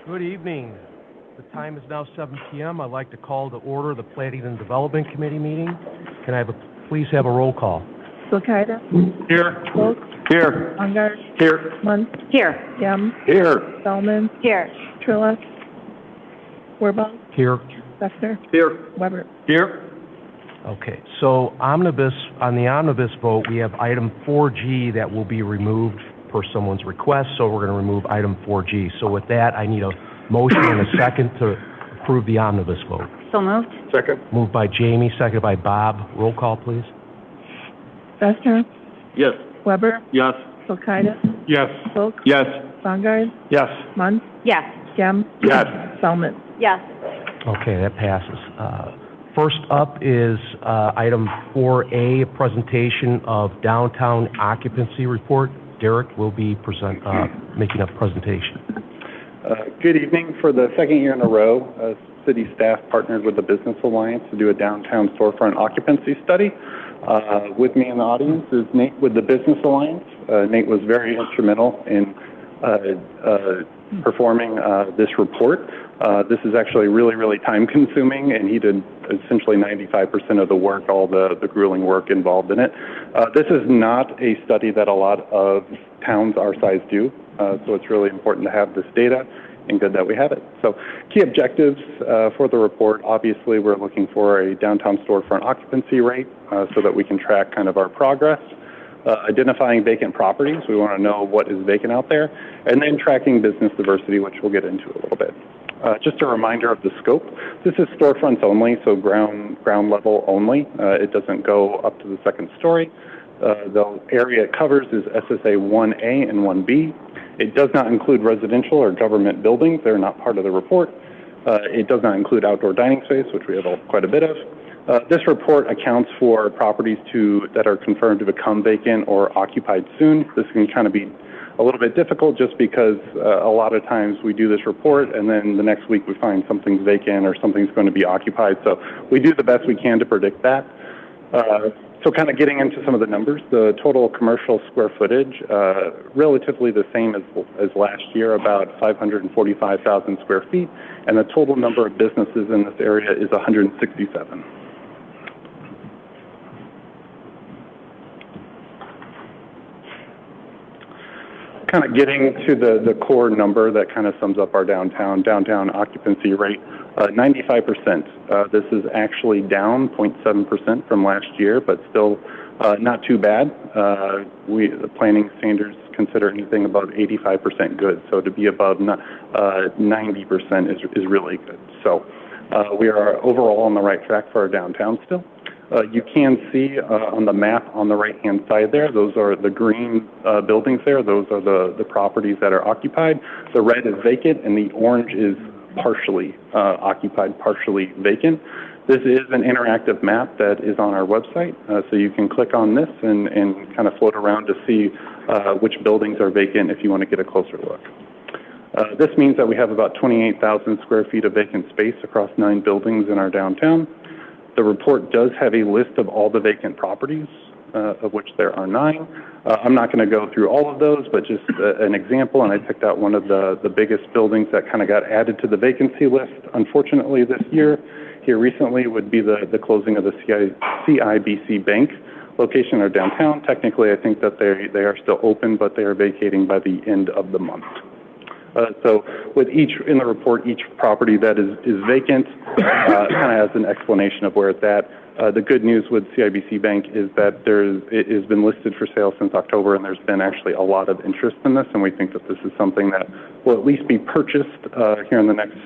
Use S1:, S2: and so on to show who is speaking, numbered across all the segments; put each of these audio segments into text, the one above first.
S1: Good evening. The time is now 7 p.m. I'd like to call to order the Planning and Development Committee meeting. Can I please have a roll call?
S2: Sulcida.
S3: Here.
S2: Volk.
S3: Here.
S2: Bongard.
S3: Here.
S2: Munt.
S4: Here.
S2: Gem.
S3: Here.
S2: Solomon.
S4: Here.
S2: Trillis. Werbaugh.
S1: Here.
S2: Fester.
S3: Here.
S2: Weber.
S3: Here.
S1: Okay, so on the omnibus vote, we have item 4G that will be removed per someone's request, so we're going to remove item 4G. So with that, I need a motion and a second to approve the omnibus vote.
S4: So moved.
S3: Second.
S1: Moved by Jamie, seconded by Bob. Roll call, please.
S2: Fester.
S3: Yes.
S2: Weber.
S3: Yes.
S2: Sulcida.
S3: Yes.
S2: Volk.
S3: Yes.
S2: Bongard.
S3: Yes.
S2: Munt.
S4: Yes.
S2: Gem.
S3: Yes.
S2: Solomon.
S4: Yes.
S1: Okay, that passes. First up is item 4A, a presentation of downtown occupancy report. Derek will be making a presentation.
S5: Good evening. For the second year in a row, city staff partnered with the Business Alliance to do a downtown storefront occupancy study. With me in the audience is Nate with the Business Alliance. Nate was very instrumental in performing this report. This is actually really time consuming, and he did essentially 95% of the work, all the grueling work involved in it. This is not a study that a lot of towns our size do, so it's really important to have this data, and good that we have it. So key objectives for the report, obviously we're looking for a downtown storefront occupancy rate so that we can track kind of our progress. Identifying vacant properties, we want to know what is vacant out there, and then tracking business diversity, which we'll get into a little bit. Just a reminder of the scope. This is storefronts only, so ground level only. It doesn't go up to the second story. The area it covers is SSA 1A and 1B. It does not include residential or government buildings. They're not part of the report. It does not include outdoor dining space, which we have quite a bit of. This report accounts for properties that are confirmed to become vacant or occupied soon. This can kind of be a little bit difficult just because a lot of times we do this report and then the next week we find something's vacant or something's going to be occupied. So we do the best we can to predict that. So kind of getting into some of the numbers, the total commercial square footage, relatively the same as last year, about 545,000 square feet, and the total number of businesses in this area is 167. Kind of getting to the core number that kind of sums up our downtown occupancy rate, 95%. This is actually down 0.7% from last year, but still not too bad. The planning standards consider anything above 85% good, so to be above 90% is really good. So we are overall on the right track for our downtown still. You can see on the map on the right-hand side there, those are the green buildings there. Those are the properties that are occupied. The red is vacant, and the orange is partially occupied, partially vacant. This is an interactive map that is on our website, so you can click on this and kind of float around to see which buildings are vacant if you want to get a closer look. This means that we have about 28,000 square feet of vacant space across 9 buildings in our downtown. The report does have a list of all the vacant properties, of which there are 9. I'm not going to go through all of those, but just an example, and I picked out one of the biggest buildings that kind of got added to the vacancy list, unfortunately, this year. Here recently would be the closing of the CIBC Bank location in our downtown. Technically, I think that they are still open, but they are vacating by the end of the month. So with in the report, each property that is vacant kind of has an explanation of where it's at. The good news with CIBC Bank is that it has been listed for sale since October, and there's been actually a lot of interest in this, and we think that this is something that will at least be purchased here in the next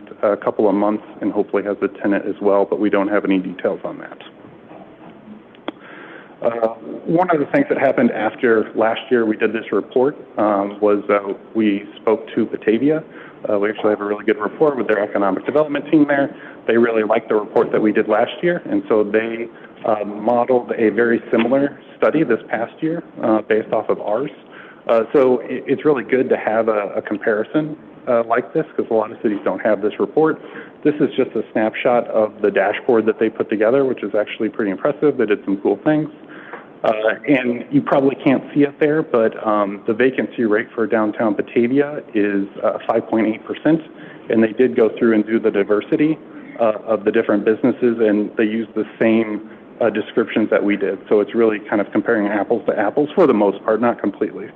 S5: couple of months and hopefully has a tenant as well, but we don't have any details on that. One of the things that happened after last year we did this report was we spoke to Batavia. We actually have a really good rapport with their economic development team there. They really liked the report that we did last year, and so they modeled a very similar study this past year based off of ours. So it's really good to have a comparison like this because a lot of cities don't have this report. This is just a snapshot of the dashboard that they put together, which is actually pretty impressive. They did some cool things. And you probably can't see it there, but the vacancy rate for downtown Batavia is 5.8%, and they did go through and do the diversity of the different businesses, and they used the same descriptions that we did. So it's really kind of comparing apples to apples for the most part, not completely.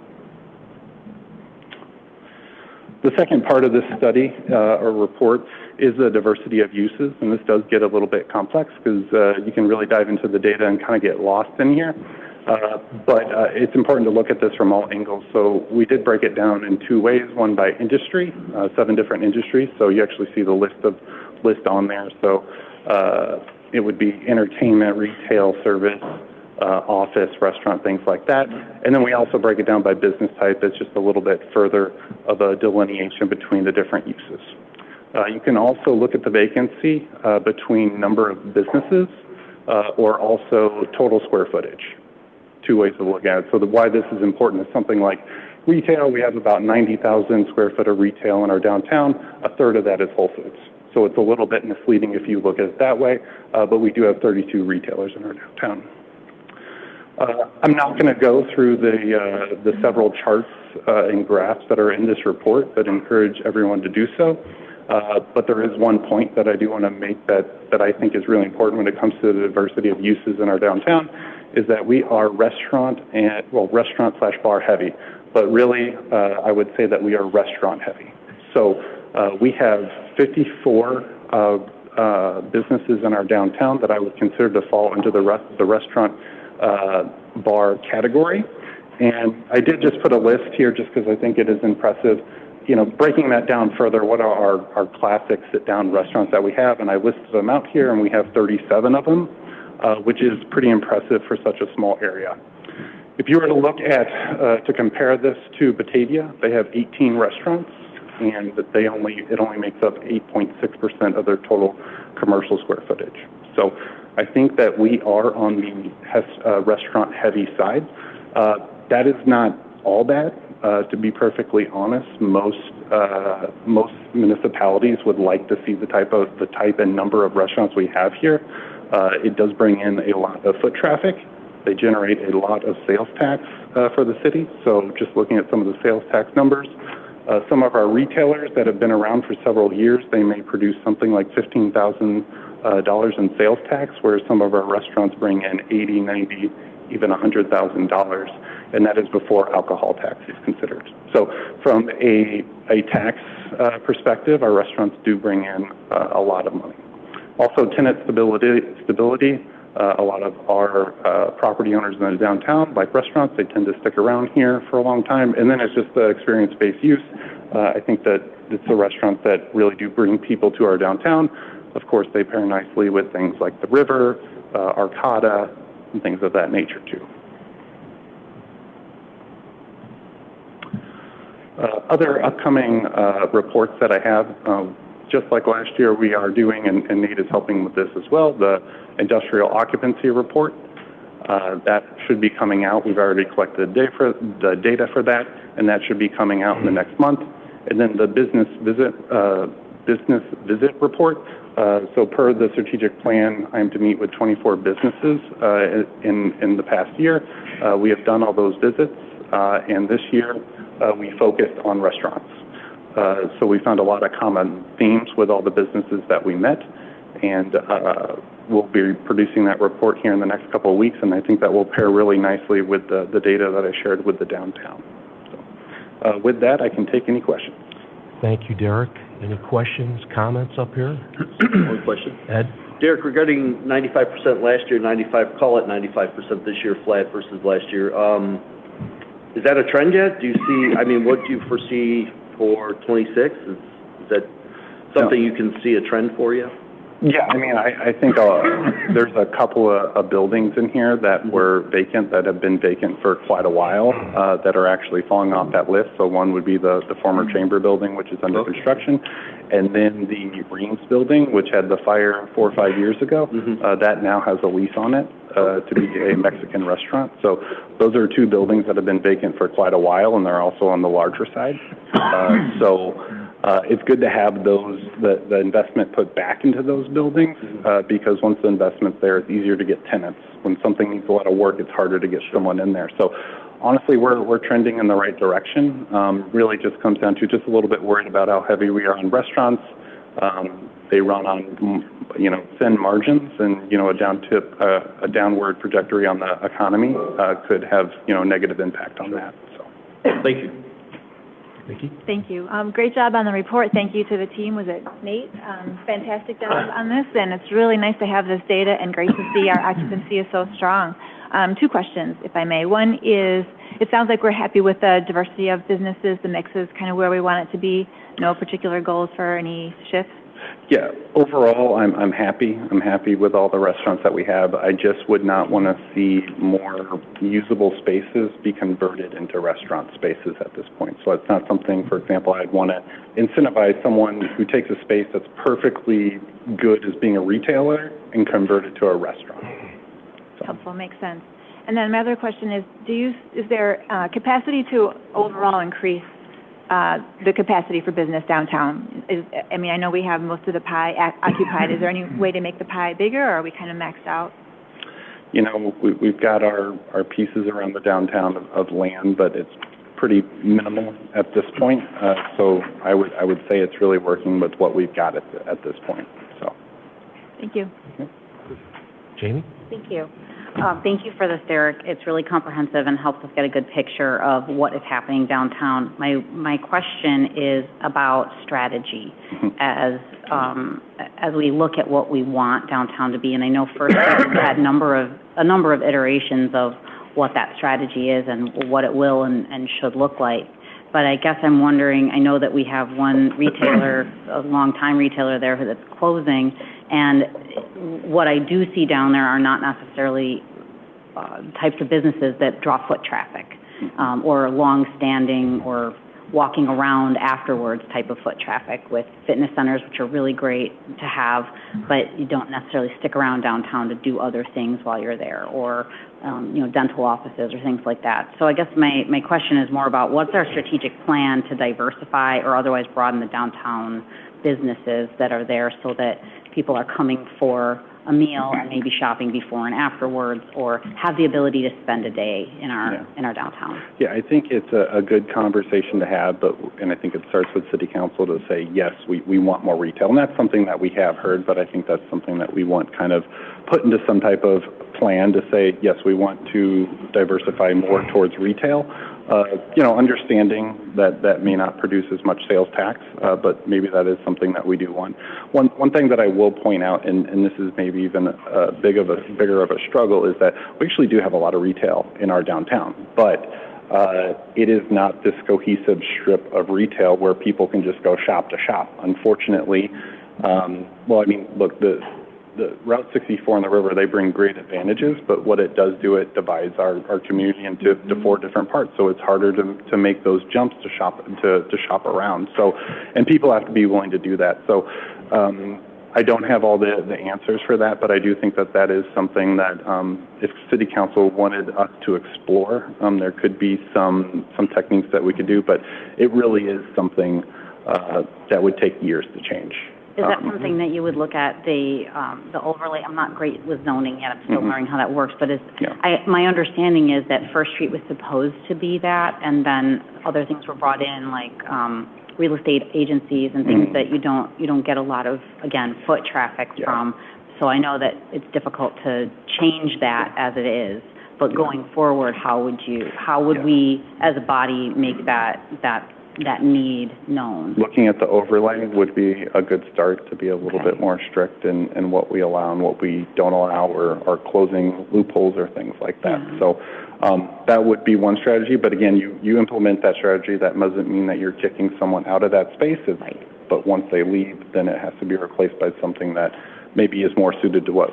S5: The second part of this study or report is the diversity of uses, and this does get a little bit complex because you can really dive into the data and kind of get lost in here. But it's important to look at this from all angles. So we did break it down in two ways, one by industry, 7 different industries. So you actually see the list on there. So it would be entertainment, retail, service, office, restaurant, things like that. And then we also break it down by business type. It's just a little bit further of a delineation between the different uses. You can also look at the vacancy between number of businesses or also total square footage. Two ways to look at it. So why this is important is something like retail. We have about 90,000 square foot of retail in our downtown. A third of that is Whole Foods. So it's a little bit misleading if you look at it that way, but we do have 32 retailers in our downtown. I'm not going to go through the several charts and graphs that are in this report, but encourage everyone to do so. But there is one point that I do want to make that I think is really important when it comes to the diversity of uses in our downtown, is that we are restaurant slash bar heavy, but really I would say that we are restaurant heavy. So we have 54 businesses in our downtown that I would consider to fall into the restaurant bar category. And I did just put a list here just because I think it is impressive. You know, breaking that down further, what are our classic sit-down restaurants that we have? And I listed them out here, and we have 37 of them, which is pretty impressive for such a small area. If you were to look at, to compare this to Batavia, they have 18 restaurants, and it only makes up 8.6% of their total commercial square footage. So I think that we are on the restaurant-heavy side. That is not all bad. To be perfectly honest, most municipalities would like to see the type and number of restaurants we have here. It does bring in a lot of foot traffic. They generate a lot of sales tax for the city. So just looking at some of the sales tax numbers, some of our retailers that have been around for several years, they may produce something like $15,000 in sales tax, whereas some of our restaurants bring in $80,000, $90,000, even $100,000. And that is before alcohol tax is considered. So from a tax perspective, our restaurants do bring in a lot of money. Also, tenant stability. A lot of our property owners in the downtown, like restaurants, they tend to stick around here for a long time. And then it's just the experience-based use. I think that it's the restaurants that really do bring people to our downtown. Of course, they pair nicely with things like the river, Arcata, and things of that nature, too. Other upcoming reports that I have, just like last year, we are doing, and Nate is helping with this as well, the industrial occupancy report. That should be coming out. We've already collected the data for that, and that should be coming out in the next month. And then the business visit report. So per the strategic plan, I am to meet with 24 businesses in the past year. We have done all those visits, and this year we focused on restaurants. So we found a lot of common themes with all the businesses that we met, and we'll be producing that report here in the next couple of weeks, and I think that will pair really nicely with the data that I shared with the downtown. So, with that, I can take any questions.
S1: Thank you, Derek. Any questions, comments up here?
S3: One question.
S1: Ed?
S3: Derek, regarding 95% last year, 95% this year, flat versus last year, is that a trend yet? Do you see, what do you foresee for 26? Is that something you can see a trend for you?
S5: Yeah, I think there's a couple of buildings in here that were vacant, that have been vacant for quite a while, that are actually falling off that list. So one would be the former chamber building, which is under construction, and then the Reams building, which had the fire 4 or 5 years ago. That now has a lease on it to be a Mexican restaurant. So those are 2 buildings that have been vacant for quite a while, and they're also on the larger side. it's good to have the investment put back into those buildings, because once the investment's there, it's easier to get tenants. When something needs a lot of work, it's harder to get someone in there. So honestly, we're trending in the right direction. Really just comes down to just a little bit worried about how heavy we are on restaurants. They run on, thin margins, and, a downward trajectory on the economy, could have, negative impact on that, so.
S3: Thank you.
S1: Vicki?
S4: Thank you. Great job on the report. Thank you to the team. Was it Nate? Fantastic job on this, and it's really nice to have this data and great to see our occupancy is so strong. Two questions, if I may. One is, it sounds like we're happy with the diversity of businesses. The mix is kind of where we want it to be. No particular goals for any shifts?
S5: Yeah, overall, I'm happy. I'm happy with all the restaurants that we have. I just would not want to see more usable spaces be converted into restaurant spaces at this point. So it's not something, for example, I'd want to incentivize someone who takes a space that's perfectly good as being a retailer and convert it to a restaurant. So.
S4: Helpful, makes sense. And then my other question is, is there capacity to overall increase the capacity for business downtown? I know we have most of the pie occupied. Is there any way to make the pie bigger, or are we kind of maxed out?
S5: We've got our pieces around the downtown of land, but it's pretty minimal at this point. So I would say it's really working with what we've got at this point. So.
S4: Thank you.
S5: Okay.
S1: Jamie?
S6: Thank you. Thank you for this, Derek. It's really comprehensive and helps us get a good picture of what is happening downtown. My question is about strategy as we look at what we want downtown to be. And I know first we've had a number of iterations of what that strategy is and what it will and should look like. But I guess I'm wondering, I know that we have one retailer, a long-time retailer there that's closing, and what I do see down there are not necessarily types of businesses that draw foot traffic, or long-standing or walking around afterwards type of foot traffic, with fitness centers, which are really great to have, but you don't necessarily stick around downtown to do other things while you're there, or dental offices or things like that. So I guess my question is more about what's our strategic plan to diversify or otherwise broaden the downtown businesses that are there so that people are coming for a meal and maybe shopping before and afterwards, or have the ability to spend a day in our downtown.
S5: Yeah, I think it's a good conversation to have, and I think it starts with City Council to say, yes, we want more retail. And that's something that we have heard, but I think that's something that we want kind of put into some type of plan to say, yes, we want to diversify more towards retail. Understanding that may not produce as much sales tax, but maybe that is something that we do want. One thing that I will point out, and this is maybe even bigger of a struggle, is that we actually do have a lot of retail in our downtown, but it is not this cohesive strip of retail where people can just go shop to shop. Unfortunately, look, the Route 64 and the river, they bring great advantages, but what it does do, it divides our community into four different parts. So it's harder to make those jumps to shop around. So, and people have to be willing to do that. So I don't have all the answers for that, but I do think that is something that if City Council wanted us to explore, there could be some techniques that we could do, but it really is something that would take years to change.
S6: Is that something that you would look at, the overlay? I'm not great with zoning yet. I'm still learning how that works. But my understanding is that First Street was supposed to be that, and then other things were brought in, like real estate agencies and things that you don't get a lot of, again, foot traffic from. So I know that it's difficult to change that as it is. But going forward, how would we as a body make that need known? Looking at the overlay would be a good start to be a little bit more strict in what we allow and what we don't allow, or closing loopholes or things like that. So that would be one strategy. But again, you implement that strategy. That doesn't mean that you're kicking someone out of that space. But once they leave, then it has to be replaced by something that maybe is more suited to what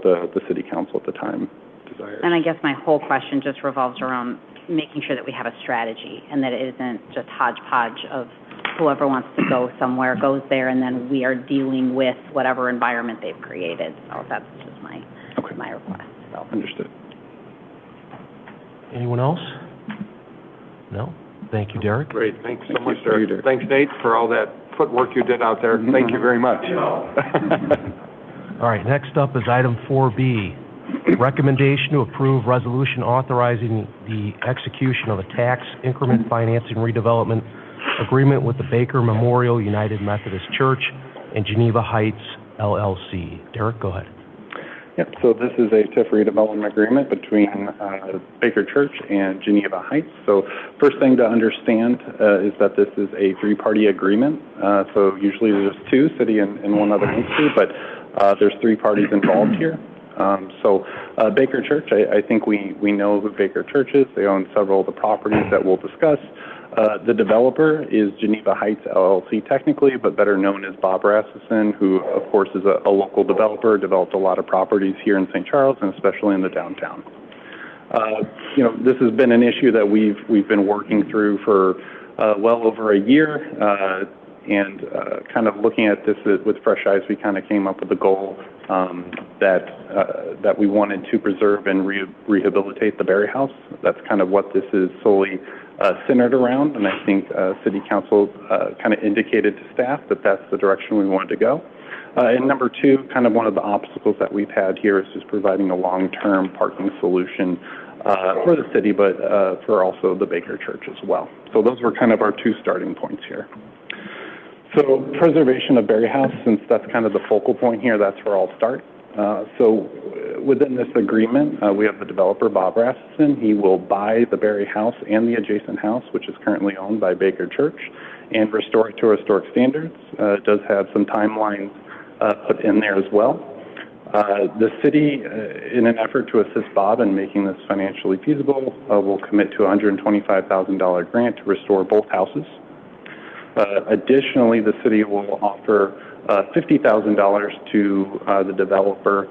S6: the City Council at the time desires. And I guess my whole question just revolves around making sure that we have a strategy and that it isn't just hodgepodge of whoever wants to go somewhere goes there, and then we are dealing with whatever environment they've created. So that's just my request. So. Understood.
S1: Anyone else? No? Thank you, Derek.
S7: Great. Thanks so much, Derek. Thanks, Nate, for all that footwork you did out there. Thank you very much.
S1: All right, next up is item 4B, recommendation to approve resolution authorizing the execution of a tax increment financing redevelopment agreement with the Baker Memorial United Methodist Church and Geneva Heights LLC. Derek, go ahead.
S5: Yep, so this is a TIF redevelopment agreement between Baker Church and Geneva Heights. So first thing to understand is that this is a three-party agreement. So usually there's two, city and one other entity, but there's three parties involved here. Baker Church, I think we know who Baker Church is. They own several of the properties that we'll discuss. The developer is Geneva Heights LLC technically, but better known as Bob Rasmussen, who of course is a local developer, developed a lot of properties here in St. Charles and especially in the downtown. This has been an issue that we've been working through for well over a year, and kind of looking at this with fresh eyes, we kind of came up with a goal that we wanted to preserve and rehabilitate the Berry House. That's kind of what this is solely centered around, and I think City Council kind of indicated to staff that that's the direction we wanted to go. And number two, kind of one of the obstacles that we've had here is just providing a long-term parking solution for the city, but for also the Baker Church as well. So those were kind of our two starting points here. So preservation of Berry House, since that's kind of the focal point here, that's where I'll start. So within this agreement, we have the developer, Bob Rasmussen. He will buy the Berry House and the adjacent house, which is currently owned by Baker Church, and restore it to historic standards. It does have some timelines put in there as well. The city, in an effort to assist Bob in making this financially feasible, will commit to a $125,000 grant to restore both houses. Additionally, the city will offer $50,000 to the developer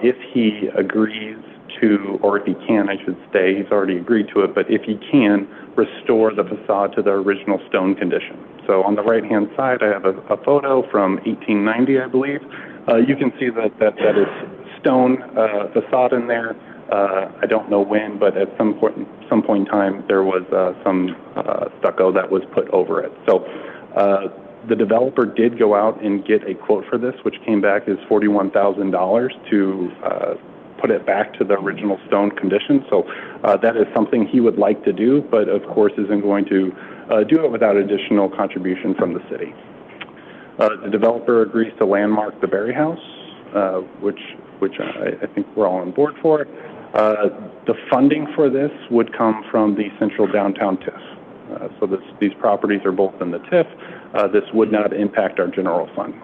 S5: if he agrees to, or if he can, I should say, he's already agreed to it, but if he can, restore the facade to the original stone condition. So on the right-hand side, I have a photo from 1890, I believe. You can see that is stone facade in there. I don't know when, but at some point in time, there was some stucco that was put over it. So the developer did go out and get a quote for this, which came back as $41,000 to put it back to the original stone condition. So that is something he would like to do, but of course isn't going to do it without additional contribution from the city. The developer agrees to landmark the Berry House, which I think we're all on board for. The funding for this would come from the central downtown TIF. So these properties are both in the TIF. This would not impact our general fund.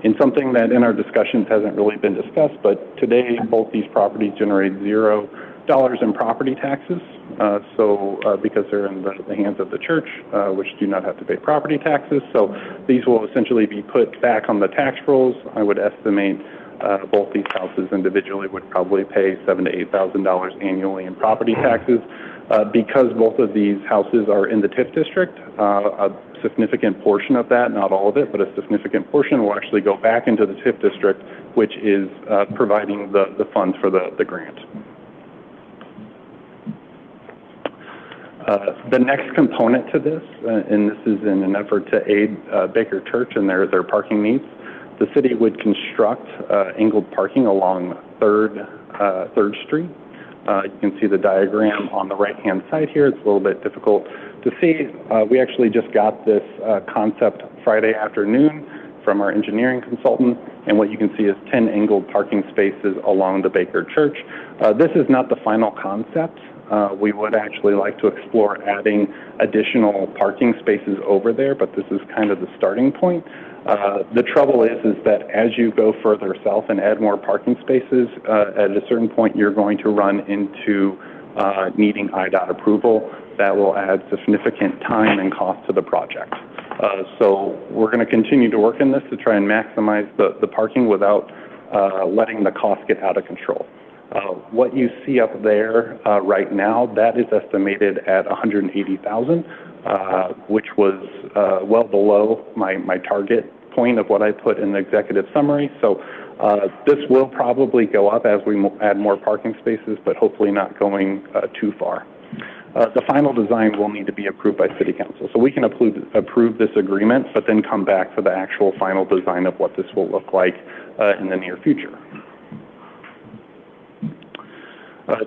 S5: In something that in our discussions hasn't really been discussed, but today both these properties generate $0 in property taxes. Because they're in the hands of the church, which do not have to pay property taxes. So these will essentially be put back on the tax rolls. I would estimate both these houses individually would probably pay $7,000 to $8,000 annually in property taxes. Because both of these houses are in the TIF district, a significant portion of that, not all of it, but a significant portion will actually go back into the TIF district, which is providing the funds for the grant. The next component to this, and this is in an effort to aid Baker Church and their parking needs, the city would construct angled parking along 3rd Street. You can see the diagram on the right-hand side here. It's a little bit difficult to see. We actually just got this concept Friday afternoon from our engineering consultant, and what you can see is 10 angled parking spaces along the Baker Church. This is not the final concept. We would actually like to explore adding additional parking spaces over there, but this is kind of the starting point. The trouble is that as you go further south and add more parking spaces, at a certain point you're going to run into needing IDOT approval. That will add significant time and cost to the project. So we're going to continue to work in this to try and maximize the parking without letting the cost get out of control. What you see up there right now, that is estimated at $180,000, which was well below my target point of what I put in the executive summary. So this will probably go up as we add more parking spaces, but hopefully not going too far. The final design will need to be approved by City Council. So we can approve this agreement, but then come back for the actual final design of what this will look like in the near future.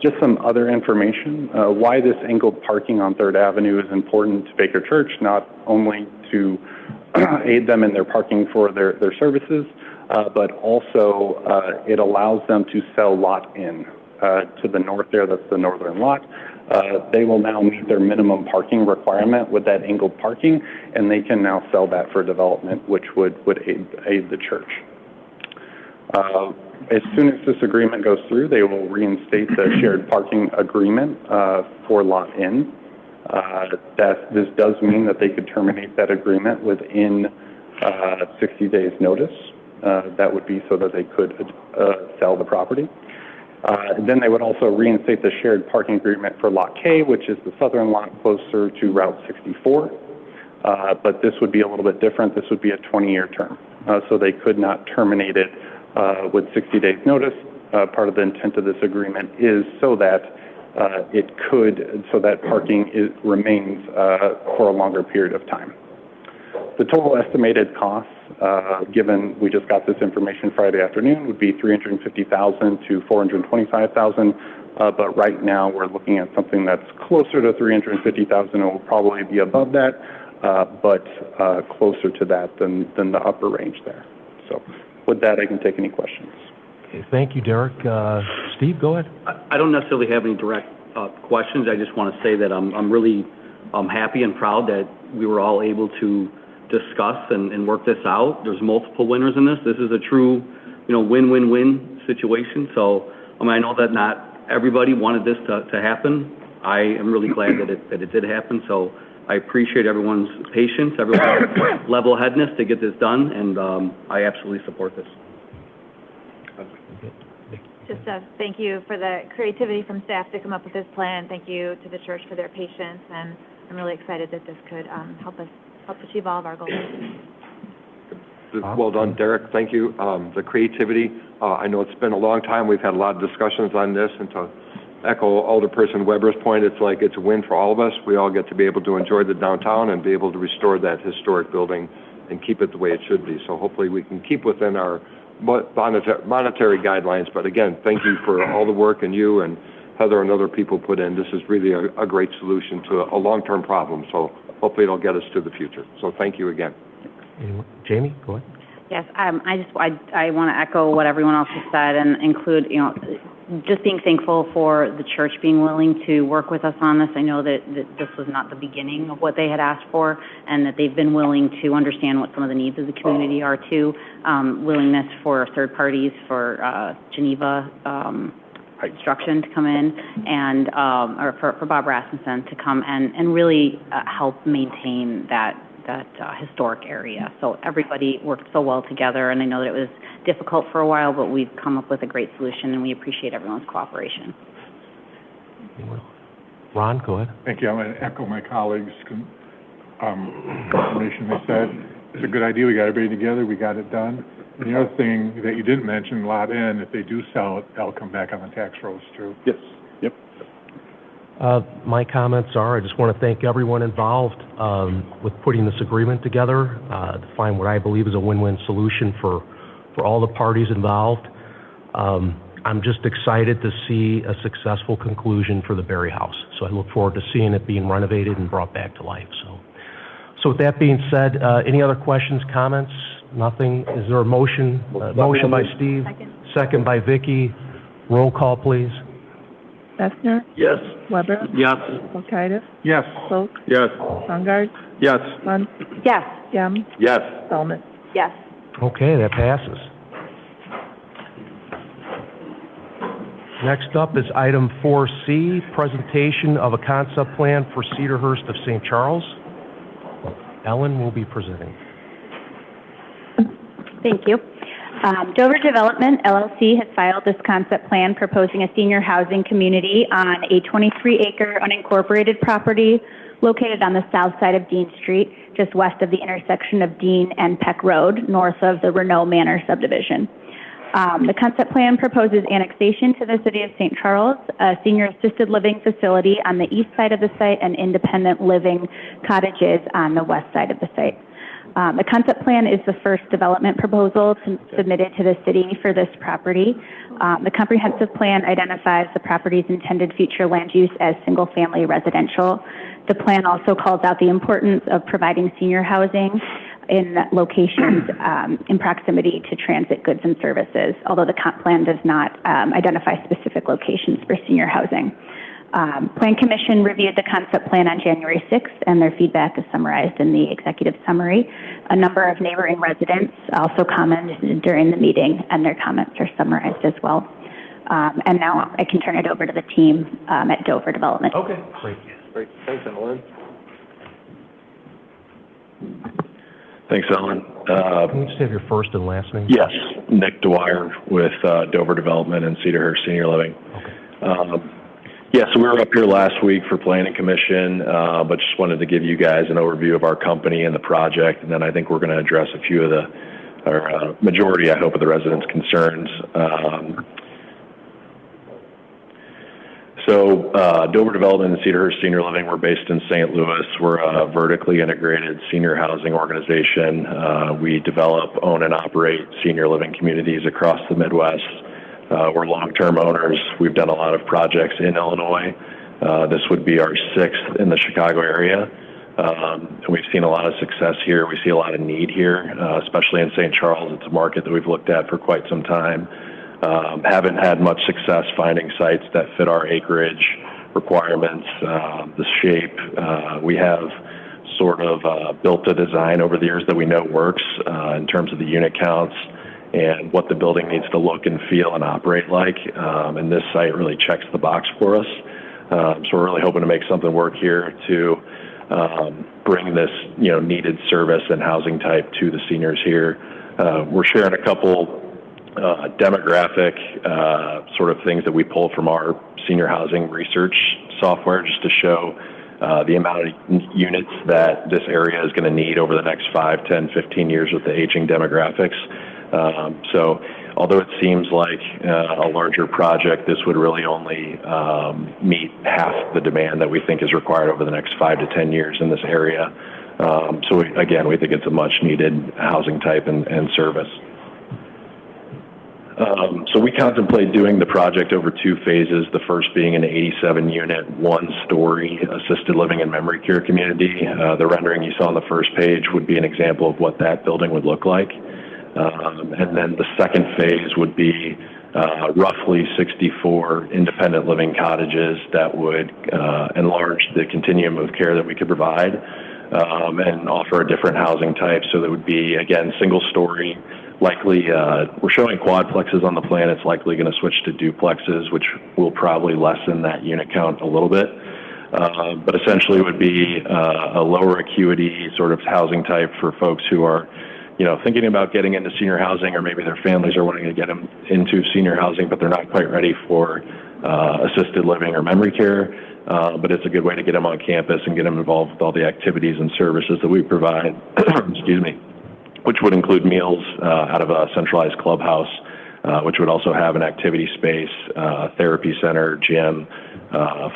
S5: Just some other information, why this angled parking on 3rd Avenue is important to Baker Church, not only to aid them in their parking for their services, but also it allows them to sell lot in to the north there. That's the northern lot. They will now meet their minimum parking requirement with that angled parking, and they can now sell that for development, which would aid the church. As soon as this agreement goes through, they will reinstate the shared parking agreement for lot in. This does mean that they could terminate that agreement within 60 days notice. That would be so that they could sell the property. Then they would also reinstate the shared parking agreement for Lot K, which is the southern lot closer to Route 64. But this would be a little bit different. This would be a 20-year term. So they could not terminate it with 60 days notice. Part of the intent of this agreement is so that so that parking remains for a longer period of time. The total estimated costs, given we just got this information Friday afternoon, would be $350,000 to $425,000. But right now we're looking at something that's closer to $350,000. It will probably be above that, but closer to that than the upper range there. So with that, I can take any questions.
S1: Okay, thank you, Derek. Steve, go ahead.
S8: I don't necessarily have any direct questions. I just want to say that I'm really happy and proud that we were all able to discuss and work this out. There's multiple winners in this. This is a true, win-win-win situation. So, I know that not everybody wanted this to happen. I am really glad that it did happen. So I appreciate everyone's patience, everyone's level-headedness to get this done, and I absolutely support this.
S4: Just thank you for the creativity from staff to come up with this plan. Thank you to the church for their patience, and I'm really excited that this could help achieve all of our goals.
S7: Well done, Derek. Thank you. The creativity, I know it's been a long time. We've had a lot of discussions on this, and to echo Alderperson Weber's point, it's like it's a win for all of us. We all get to be able to enjoy the downtown and be able to restore that historic building and keep it the way it should be. So hopefully we can keep within our monetary guidelines. But again, thank you for all the work and you and Heather and other people put in. This is really a great solution to a long-term problem. So hopefully it'll get us to the future. So thank you again.
S1: Jamie, go ahead.
S6: Yes, I want to echo what everyone else has said and include, just being thankful for the church being willing to work with us on this. I know that this was not the beginning of what they had asked for, and that they've been willing to understand what some of the needs of the community are too. Willingness for third parties, for Geneva Construction to come in, and or for Bob Rasmussen to come and really help maintain that historic area. So everybody worked so well together, and I know that it was difficult for a while, but we've come up with a great solution, and we appreciate everyone's cooperation.
S1: Ron, go ahead.
S9: Thank you. I'm going to echo my colleagues' confirmation. They said it's a good idea. We got everybody together. We got it done. And the other thing that you didn't mention, Lot N, if they do sell it, that'll come back on the tax rolls too.
S5: Yes. Yep.
S1: My comments are, I just want to thank everyone involved with putting this agreement together to find what I believe is a win-win solution for all the parties involved. I'm just excited to see a successful conclusion for the Berry House. So I look forward to seeing it being renovated and brought back to life. So with that being said, any other questions, comments? Nothing? Is there a motion? Motion by Steve. Second by Vicki. Roll call, please.
S2: Bessner?
S3: Yes.
S2: Weber?
S8: Yes.
S2: Kulkaitis?
S9: Yes.
S2: Polk?
S7: Yes.
S2: Bungard?
S7: Yes.
S2: Munt?
S6: Yes.
S2: Yem?
S7: Yes.
S2: Spelman?
S4: Yes.
S1: Okay, that passes. Next up is item 4C, presentation of a concept plan for Cedarhurst of St. Charles. Ellen will be presenting.
S10: Thank you. Dover Development, LLC, has filed this concept plan proposing a senior housing community on a 23-acre unincorporated property located on the south side of Dean Street, just west of the intersection of Dean and Peck Road, north of the Renault Manor subdivision. The concept plan proposes annexation to the city of St. Charles, a senior assisted living facility on the east side of the site and independent living cottages on the west side of the site. The concept plan is the first development proposal submitted to the city for this property. The comprehensive plan identifies the property's intended future land use as single-family residential. The plan also calls out the importance of providing senior housing in locations in proximity to transit goods and services, although the comp plan does not identify specific locations for senior housing. Plan Commission reviewed the concept plan on January 6th, and their feedback is summarized in the executive summary. A number of neighboring residents also commented during the meeting, and their comments are summarized as well. And now I can turn it over to the team at Dover Development.
S1: Okay, great.
S7: Great, thanks, Ellen.
S11: Thanks, Ellen.
S1: Can you just have your first and last name?
S11: Yes, Nick Dwyer with Dover Development and Cedarhurst Senior Living.
S1: Okay.
S11: Yeah, so we were up here last week for Planning Commission, but just wanted to give you guys an overview of our company and the project, and then I think we're going to address a few of or majority, I hope, of the residents' concerns. So Dover Development and Cedarhurst Senior Living, we're based in St. Louis. We're a vertically integrated senior housing organization. We develop, own, and operate senior living communities across the Midwest. We're long-term owners. We've done a lot of projects in Illinois. This would be our 6th in the Chicago area. And we've seen a lot of success here. We see a lot of need here, especially in St. Charles. It's a market that we've looked at for quite some time. Haven't had much success finding sites that fit our acreage requirements, the shape. We have sort of built a design over the years that we know works in terms of the unit counts and what the building needs to look and feel and operate like. And this site really checks the box for us. So we're really hoping to make something work here to bring this, needed service and housing type to the seniors here. We're sharing a couple demographic sort of things that we pull from our senior housing research software just to show the amount of units that this area is going to need over the next 5, 10, 15 years with the aging demographics. So although it seems like a larger project, this would really only meet half the demand that we think is required over the next 5 to 10 years in this area. So we think it's a much needed housing type and service. So we contemplate doing the project over 2 phases, the first being an 87-unit, 1-story assisted living and memory care community. The rendering you saw on the first page would be an example of what that building would look like. And then the second phase would be roughly 64 independent living cottages that would enlarge the continuum of care that we could provide and offer a different housing type. So that would be, again, single-story. Likely, we're showing quadplexes on the plan. It's likely going to switch to duplexes, which will probably lessen that unit count a little bit. But essentially it would be a lower acuity sort of housing type for folks who are, thinking about getting into senior housing, or maybe their families are wanting to get them into senior housing, but they're not quite ready for assisted living or memory care. But it's a good way to get them on campus and get them involved with all the activities and services that we provide. Excuse me. Which would include meals out of a centralized clubhouse, which would also have an activity space, therapy center, gym,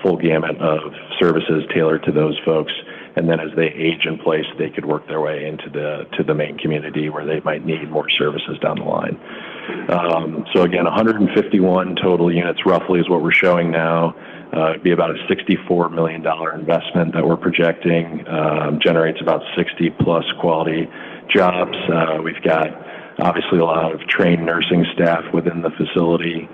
S11: full gamut of services tailored to those folks. And then as they age in place, they could work their way into the main community where they might need more services down the line. So again, 151 total units roughly is what we're showing now. It'd be about a $64 million investment that we're projecting, generates about 60 plus quality jobs. We've got obviously a lot of trained nursing staff within the facility,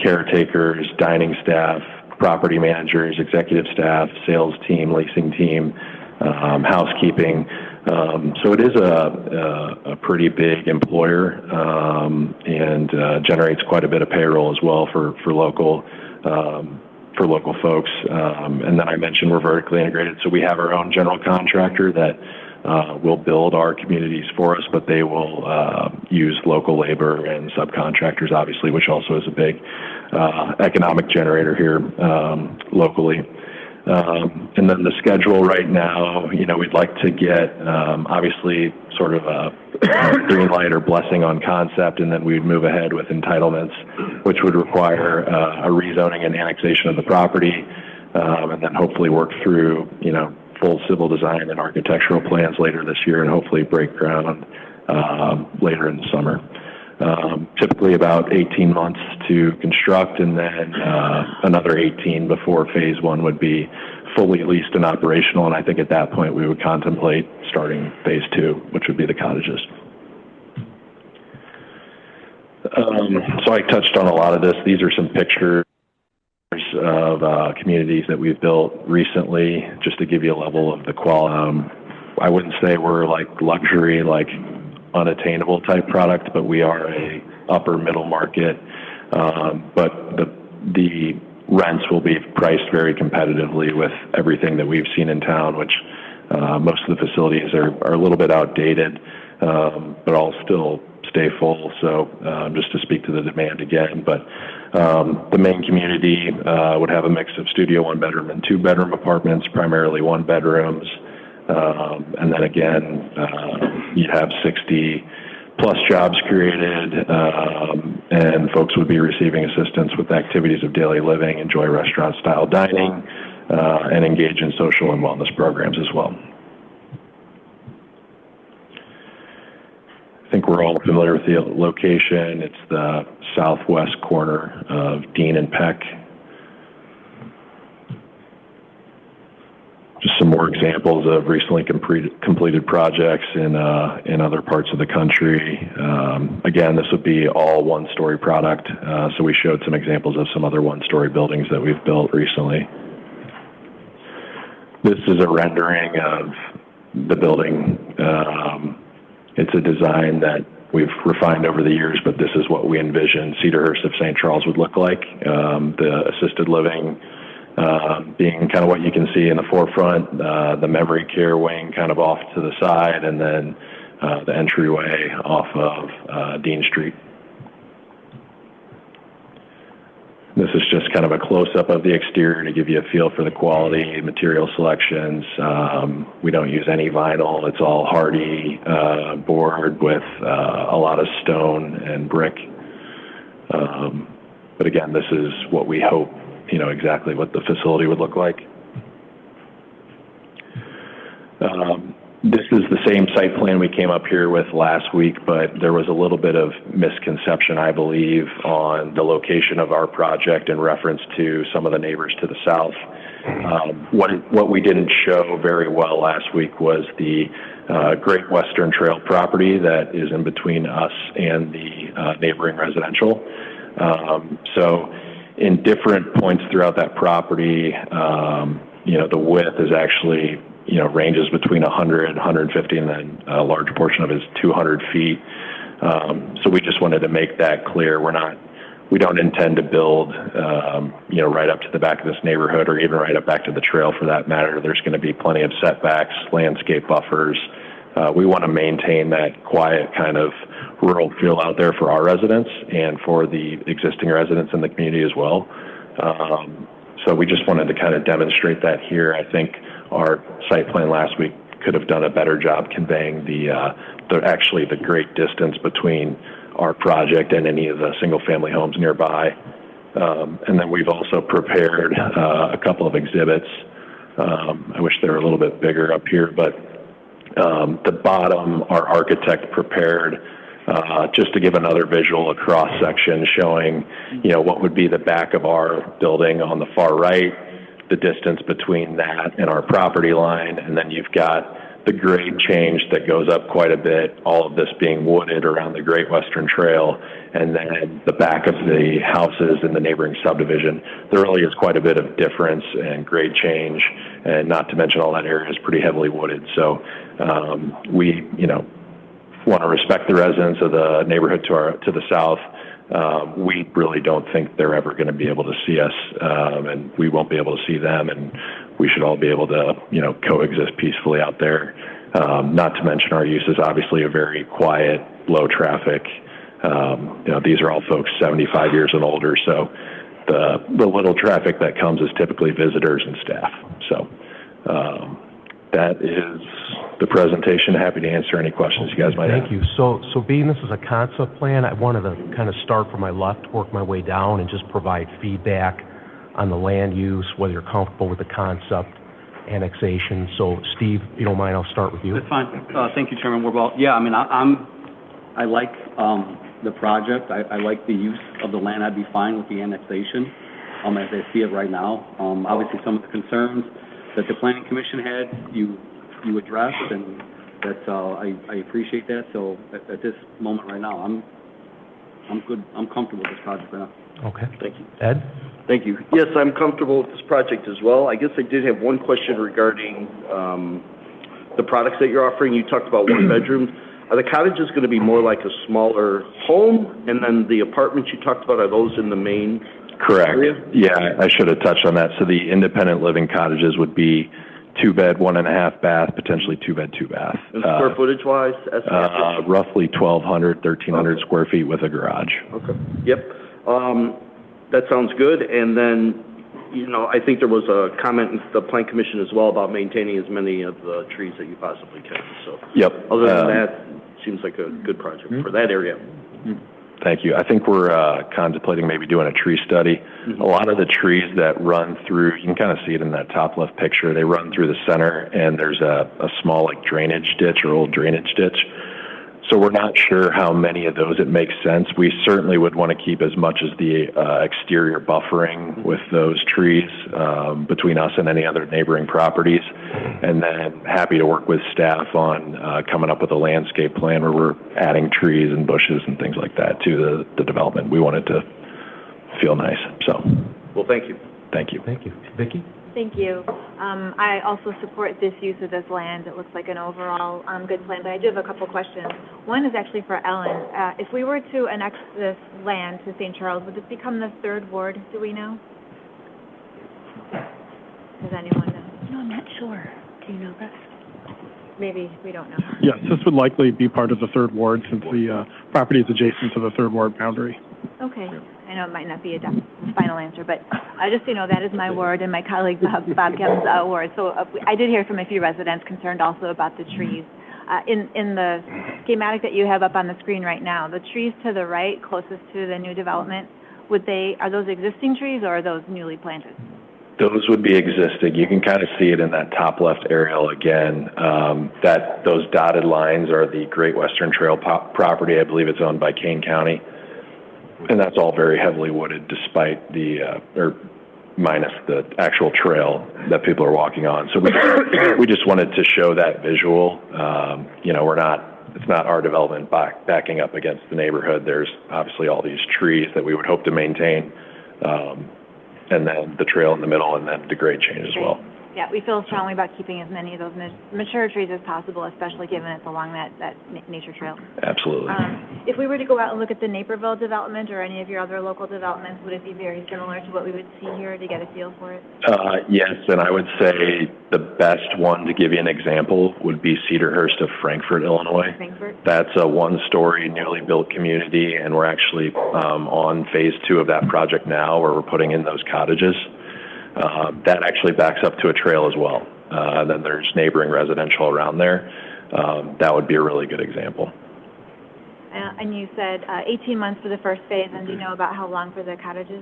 S11: caretakers, dining staff, property managers, executive staff, sales team, leasing team, housekeeping. So it is a pretty big employer and generates quite a bit of payroll as well for local folks. And then I mentioned we're vertically integrated, so we have our own general contractor that will build our communities for us, but they will use local labor and subcontractors, obviously, which also is a big economic generator here locally. And then the schedule right now, we'd like to get, obviously, sort of green light or blessing on concept, and then we would move ahead with entitlements, which would require a rezoning and annexation of the property, and then hopefully work through, full civil design and architectural plans later this year, and hopefully break ground later in the summer. Typically about 18 months to construct, and then another 18 before phase one would be fully leased and operational, and I think at that point we would contemplate starting phase two, which would be the cottages. So I touched on a lot of this. These are some pictures of communities that we've built recently, just to give you a level of the quality. I wouldn't say we're like luxury, like unattainable type product, but we are a upper middle market. But the rents will be priced very competitively with everything that we've seen in town, which most of the facilities are a little bit outdated, but all still stay full. So just to speak to the demand again, but the main community would have a mix of studio 1-bedroom and 2-bedroom apartments, primarily 1-bedrooms. And then again, you'd have 60 plus jobs created, and folks would be receiving assistance with activities of daily living, enjoy restaurant style dining, and engage in social and wellness programs as well. I think we're all familiar with the location. It's the southwest corner of Dean and Peck. Just some more examples of recently completed projects in other parts of the country. Again, this would be all one-story product, so we showed some examples of some other one-story buildings that we've built recently. This is a rendering of the building. It's a design that we've refined over the years, but this is what we envisioned Cedarhurst of St. Charles would look like. The assisted living being kind of what you can see in the forefront, the memory care wing kind of off to the side, and then the entryway off of Dean Street. This is just kind of a close-up of the exterior to give you a feel for the quality, material selections. We don't use any vinyl. It's all hardy board with a lot of stone and brick. But again, this is what we hope, exactly what the facility would look like. This is the same site plan we came up here with last week, but there was a little bit of misconception, I believe, on the location of our project in reference to some of the neighbors to the south. What we didn't show very well last week was the Great Western Trail property that is in between us and the neighboring residential. So in different points throughout that property, the width is actually ranges between 100, 150, and then a large portion of it is 200 feet. So we just wanted to make that clear. We don't intend to build, right up to the back of this neighborhood, or even right up back to the trail for that matter. There's going to be plenty of setbacks, landscape buffers. We want to maintain that quiet kind of rural feel out there for our residents and for the existing residents in the community as well. So we just wanted to kind of demonstrate that here. I think our site plan last week could have done a better job conveying actually the great distance between our project and any of the single-family homes nearby. And then we've also prepared a couple of exhibits. I wish they were a little bit bigger up here, but the bottom, our architect prepared just to give another visual, a cross-section showing, what would be the back of our building on the far right, the distance between that and our property line, and then you've got the grade change that goes up quite a bit, all of this being wooded around the Great Western Trail, and then the back of the houses in the neighboring subdivision. There really is quite a bit of difference and grade change, and not to mention all that area is pretty heavily wooded. So we, want to respect the residents of the neighborhood to the south. We really don't think they're ever going to be able to see us, and we won't be able to see them, and we should all be able to, coexist peacefully out there. Not to mention our use is obviously a very quiet, low traffic. These are all folks 75 years and older, so the little traffic that comes is typically visitors and staff. So that is the presentation. Happy to answer any questions you guys might have.
S1: Thank you. So being this is a concept plan, I wanted to kind of start from my left, work my way down, and just provide feedback on the land use, whether you're comfortable with the concept, annexation. So Steve, if you don't mind, I'll start with you.
S8: That's fine. Thank you, Chairman Wirball. Yeah, I mean, I like the project. I like the use of the land. I'd be fine with the annexation as I see it right now. Obviously, some of the concerns that the Planning Commission had, you addressed, and that's I appreciate that. So at this moment right now, I'm good. I'm comfortable with this project right now.
S1: Okay.
S3: Thank you.
S1: Ed?
S3: Thank you. Yes, I'm comfortable with this project as well. I guess I did have one question regarding the products that you're offering. You talked about one bedrooms. Are the cottages going to be more like a smaller home? And then the apartments you talked about, are those in the main
S11: Correct.
S3: area?
S11: Yeah, I should have touched on that. So the independent living cottages would be 2-bed, 1.5 bath, potentially 2-bed, 2-bath.
S3: And square footage wise?
S11: Roughly 1,200, 1,300 square feet with a garage.
S3: Okay. Yep. That sounds good. And then, you know, I think there was a comment in the Plan Commission as well about maintaining as many of the trees that you possibly can. So,
S11: yep.
S3: Other than that, seems like a good project for that area.
S11: Thank you. I think we're contemplating maybe doing a tree study. A lot of the trees that run through, you can kind of see it in that top left picture, they run through the center, and there's a small like drainage ditch or old drainage ditch. So we're not sure how many of those it makes sense. We certainly would want to keep as much as the exterior buffering with those trees between us and any other neighboring properties. And then happy to work with staff on coming up with a landscape plan where we're adding trees and bushes and things like that to the development. We want it to feel nice. So,
S3: well, thank you.
S11: Thank you.
S1: Thank you. Vicki?
S4: Thank you. I also support this use of this land. It looks like an overall good plan, but I do have a couple questions. One is actually for Ellen. If we were to annex this land to St. Charles, would this become the 3rd ward? Do we know? Does anyone know?
S10: No, I'm not sure. Do you know this?
S4: Maybe we don't know.
S12: Yes, this would likely be part of the 3rd ward since the property is adjacent to the 3rd ward boundary.
S4: Okay. I know it might not be a final answer, but just so you know, that is my ward and my colleague Bob Kemp's ward. So I did hear from a few residents concerned also about the trees. In the schematic that you have up on the screen right now, the trees to the right, closest to the new development, are those existing trees or are those newly planted?
S11: Those would be existing. You can kind of see it in that top left aerial again. Those dotted lines are the Great Western Trail property. I believe it's owned by Kane County. And that's all very heavily wooded despite or minus the actual trail that people are walking on. So we just wanted to show that visual. You know, it's not our development backing up against the neighborhood. There's obviously all these trees that we would hope to maintain. And then the trail in the middle and then the grade change as well.
S4: Yeah, we feel strongly about keeping as many of those mature trees as possible, especially given it's along that nature trail.
S11: Absolutely.
S4: If we were to go out and look at the Naperville development or any of your other local developments, would it be very similar to what we would see here to get a feel for it?
S11: Yes, and I would say the best one to give you an example would be Cedarhurst of Frankfort, Illinois.
S4: Frankfort?
S11: That's a 1-story newly built community, and we're actually on phase 2 of that project now where we're putting in those cottages. That actually backs up to a trail as well. Then there's neighboring residential around there. That would be a really good example.
S4: And you said 18 months for the first phase, and do you know about how long for the cottages?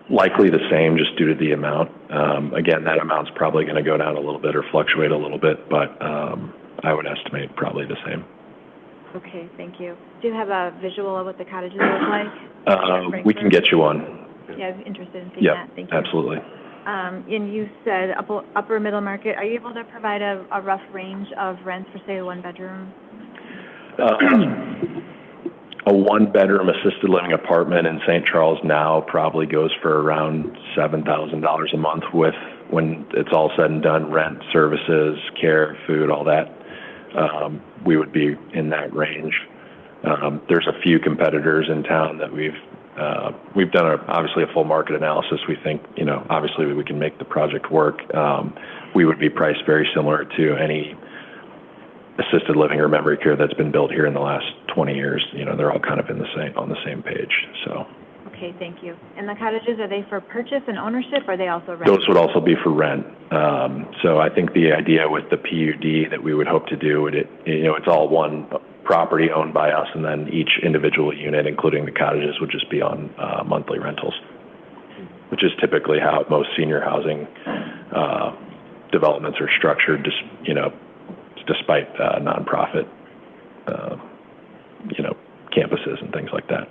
S11: Likely the same, just due to the amount. Again, that amount's probably going to go down a little bit or fluctuate a little bit, but I would estimate probably the same.
S4: Okay, thank you. Do you have a visual of what the cottages look like?
S11: We can get you one.
S4: Yeah, I'm interested in seeing that. Thank you.
S11: Absolutely.
S4: And you said upper middle market. Are you able to provide a rough range of rents for, say, a 1-bedroom?
S11: A 1-bedroom assisted living apartment in St. Charles now probably goes for around $7,000 a month with, when it's all said and done, rent, services, care, food, all that. We would be in that range. There's a few competitors in town that we've done obviously a full market analysis. We think, you know, obviously we can make the project work. We would be priced very similar to any assisted living or memory care that's been built here in the last 20 years. You know, they're all kind of on the same page. So
S4: Okay, thank you. And the cottages, are they for purchase and ownership, or are they also rent?
S11: Those would also be for rent. So I think the idea with the PUD that we would hope to do, it's all one property owned by us, and then each individual unit, including the cottages, would just be on monthly rentals, which is typically how most senior housing developments are structured, despite nonprofit, campuses and things like that.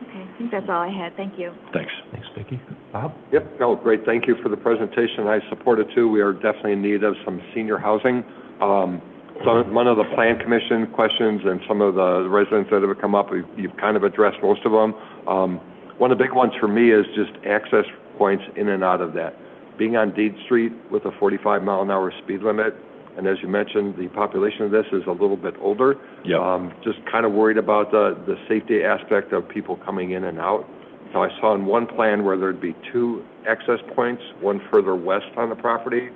S4: Okay, I think that's all I had. Thank you.
S11: Thanks.
S1: Thanks, Vicki. Bob?
S7: Yep, no, great, thank you for the presentation. I support it too. We are definitely in need of some senior housing. So one of the Plan Commission questions and some of the residents that have come up, you've kind of addressed most of them. One of the big ones for me is just access points in and out of that. Being on Deed Street with a 45-mile-an-hour speed limit, and as you mentioned, the population of this is a little bit older.
S11: Yep.
S7: Just kind of worried about the safety aspect of people coming in and out. So I saw in one plan where there'd be 2 access points, one further west on the property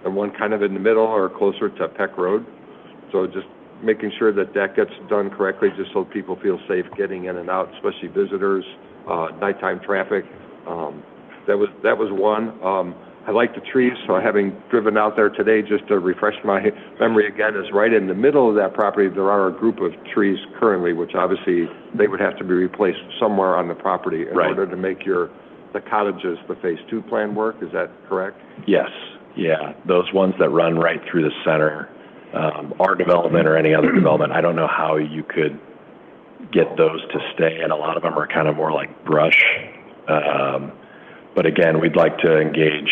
S7: and one kind of in the middle or closer to Peck Road. So just making sure that gets done correctly, just so people feel safe getting in and out, especially visitors, nighttime traffic. That was one. I like the trees, so having driven out there today, just to refresh my memory again, is right in the middle of that property, there are a group of trees currently, which obviously they would have to be replaced somewhere on the property in order to make the cottages, the Phase 2 plan work. Is that correct?
S11: Yes. Yeah. Those ones that run right through the center, our development or any other development, I don't know how you could get those to stay, and a lot of them are kind of more like brush. But again, we'd like to engage,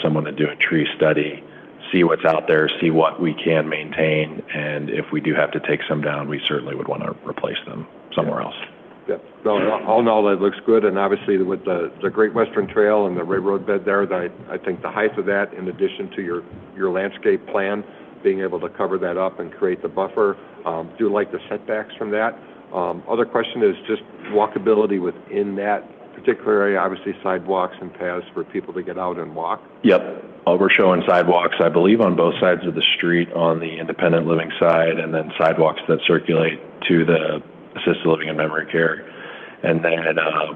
S11: someone to do a tree study, see what's out there, see what we can maintain, and if we do have to take some down, we certainly would want to replace them somewhere else.
S7: Yeah. So all in all, that looks good, and obviously with the Great Western Trail and the railroad bed there, I think the height of that, in addition to your landscape plan, being able to cover that up and create the buffer, do like the setbacks from that. Other question is just walkability within that particular area, obviously sidewalks and paths for people to get out and walk.
S11: Yep. We're showing sidewalks, I believe, on both sides of the street on the independent living side, and then sidewalks that circulate to the assisted living and memory care. And then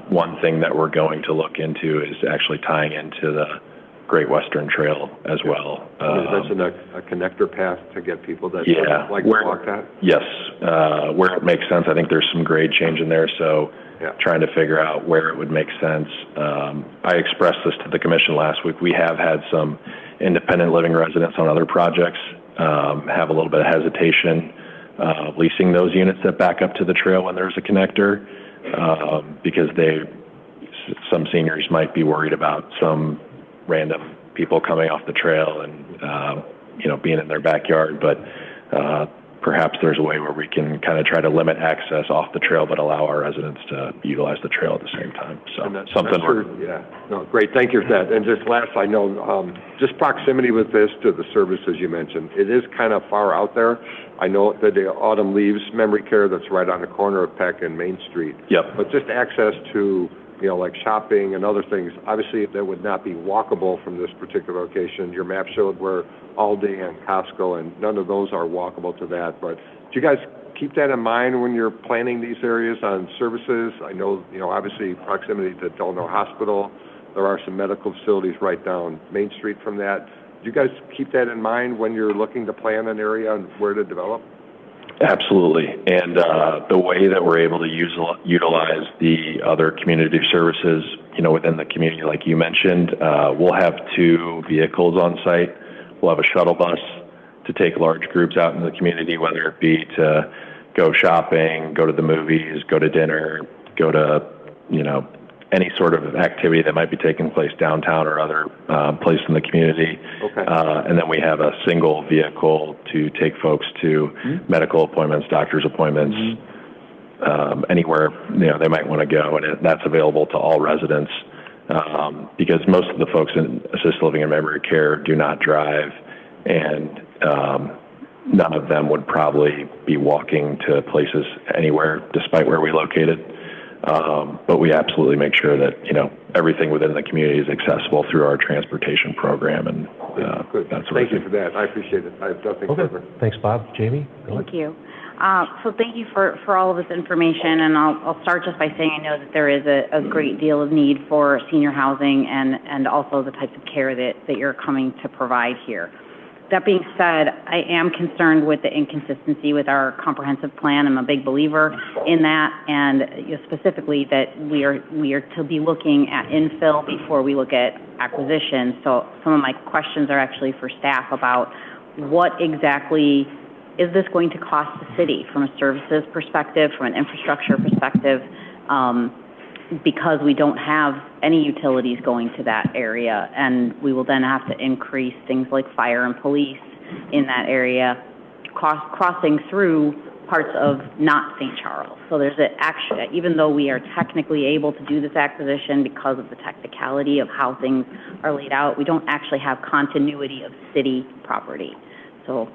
S11: one thing that we're going to look into is actually tying into the Great Western Trail as well.
S7: You mentioned a connector path to get people that like to walk that?
S11: Yes. Where it makes sense. I think there's some grade change in there, so trying to figure out where it would make sense. I expressed this to the commission last week. We have had some independent living residents on other projects have a little bit of hesitation leasing those units that back up to the trail when there's a connector, because some seniors might be worried about some random people coming off the trail and being in their backyard, but perhaps there's a way where we can kind of try to limit access off the trail but allow our residents to utilize the trail at the same time. So
S7: great, thank you for that. And just last, I know just proximity with this to the services you mentioned, it is kind of far out there. I know that the Autumn Leaves Memory Care that's right on the corner of Peck and Main Street.
S11: Yep.
S7: But just access to like shopping and other things, obviously that would not be walkable from this particular location. Your map showed where Aldi and Costco, and none of those are walkable to that. But do you guys keep that in mind when you're planning these areas on services? I know, obviously proximity to Delano Hospital, there are some medical facilities right down Main Street from that. Do you guys keep that in mind when you're looking to plan an area and where to develop?
S11: Absolutely. And the way that we're able to utilize the other community services, within the community, like you mentioned, we'll have 2 vehicles on site. We'll have a shuttle bus to take large groups out into the community, whether it be to go shopping, go to the movies, go to dinner, go to, any sort of activity that might be taking place downtown or other place in the community.
S7: Okay.
S11: And then we have a single vehicle to take folks to medical appointments, doctor's appointments, anywhere they might want to go, and that's available to all residents because most of the folks in assisted living and memory care do not drive, and none of them would probably be walking to places anywhere, despite where we located. But we absolutely make sure that, everything within the community is accessible through our transportation program, and
S7: good.
S11: that sort of thing.
S7: Thank you for that. I appreciate it. I have nothing further.
S1: Thanks, Bob. Jamie?
S6: Thank you. So thank you for all of this information, and I'll start just by saying I know that there is a great deal of need for senior housing and also the types of care that you're coming to provide here. That being said, I am concerned with the inconsistency with our comprehensive plan. I'm a big believer in that, and specifically that we are to be looking at infill before we look at acquisition. So some of my questions are actually for staff about what exactly is this going to cost the city from a services perspective, from an infrastructure perspective, because we don't have any utilities going to that area, and we will then have to increase things like fire and police in that area, crossing through parts of not St. Charles. So there's even though we are technically able to do this acquisition because of the technicality of how things are laid out, we don't actually have continuity of city property. So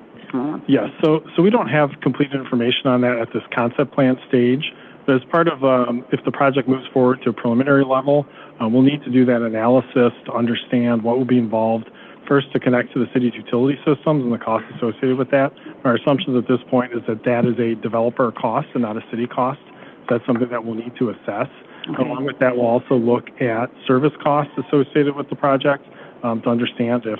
S12: yes, so we don't have complete information on that at this concept plan stage. But as part of, if the project moves forward to a preliminary level, we'll need to do that analysis to understand what will be involved, first to connect to the city's utility systems and the costs associated with that. Our assumptions at this point is that that is a developer cost and not a city cost. So that's something that we'll need to assess. Okay. Along with that, we'll also look at service costs associated with the project to understand if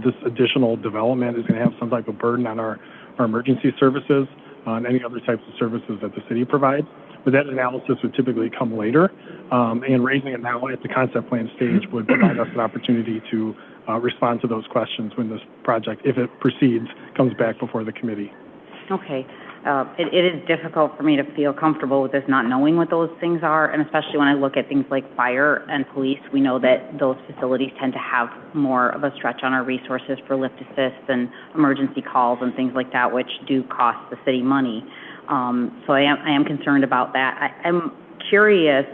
S12: this additional development is going to have some type of burden on our emergency services, on any other types of services that the city provides. But that analysis would typically come later, and raising it now at the concept plan stage would provide us an opportunity to respond to those questions when this project, if it proceeds, comes back before the committee.
S6: Okay. It is difficult for me to feel comfortable with this, not knowing what those things are, and especially when I look at things like fire and police, we know that those facilities tend to have more of a stretch on our resources for lift assists and emergency calls and things like that, which do cost the city money. So I am concerned about that. I'm curious,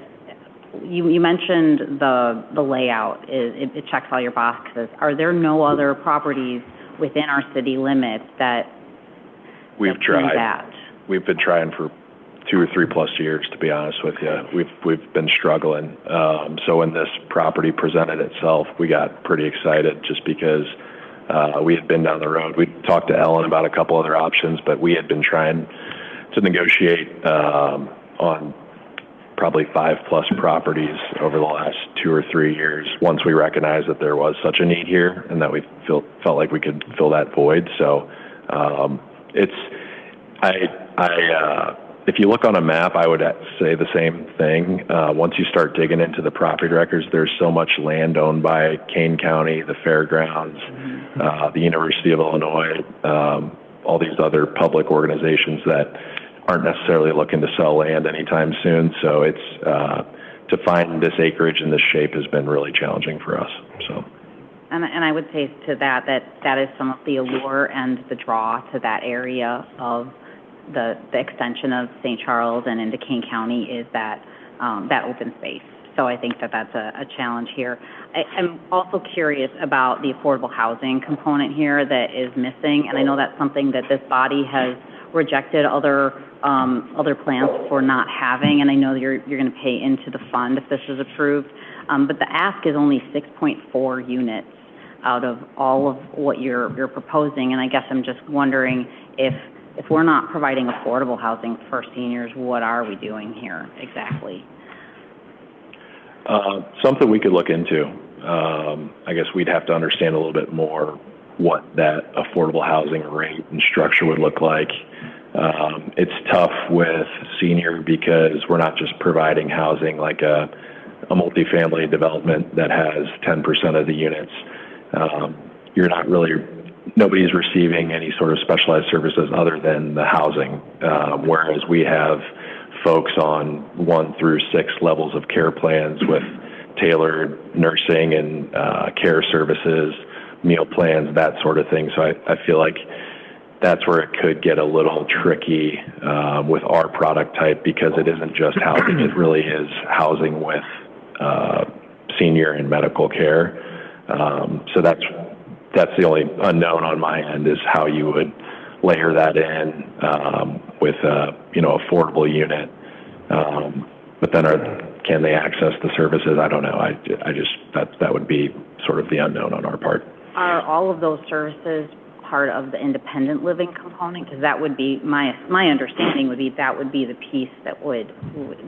S6: you mentioned the layout, it checks all your boxes. Are there no other properties within our city limits that
S11: We've tried. We've been trying for 2 or 3 plus years, to be honest with you. We've been struggling. So when this property presented itself, we got pretty excited just because we had been down the road. We talked to Ellen about a couple other options, but we had been trying to negotiate on probably 5 plus properties over the last 2 or 3 years. Once we recognized that there was such a need here and that we felt like we could fill that void. So if you look on a map, I would say the same thing. Once you start digging into the property records, there's so much land owned by Kane County, the fairgrounds, the University of Illinois, all these other public organizations that aren't necessarily looking to sell land anytime soon. So it's to find this acreage in this shape has been really challenging for us. So.
S6: And I would say to that is some of the allure and the draw to that area of the extension of St. Charles and into Kane County is that open space. So I think that's a challenge here. I'm also curious about the affordable housing component here that is missing, and I know that's something that this body has rejected other plans for not having, and I know you're going to pay into the fund if this is approved. But the ask is only 6.4 units out of all of what you're proposing, and I guess I'm just wondering if we're not providing affordable housing for seniors, what are we doing here exactly?
S11: Something we could look into. I guess we'd have to understand a little bit more what that affordable housing rate and structure would look like. It's tough with senior because we're not just providing housing like a multifamily development that has 10% of the units. Nobody's receiving any sort of specialized services other than the housing, whereas we have folks on 1 through 6 levels of care plans with tailored nursing and care services, meal plans, that sort of thing. So I feel like that's where it could get a little tricky with our product type because it isn't just housing, it really is housing with senior and medical care. So that's the only unknown on my end is how you would layer that in with affordable unit. But then can they access the services? I don't know. That would be sort of the unknown on our part.
S6: Are all of those services part of the independent living component? Because that would be, my understanding would be that would be the piece that would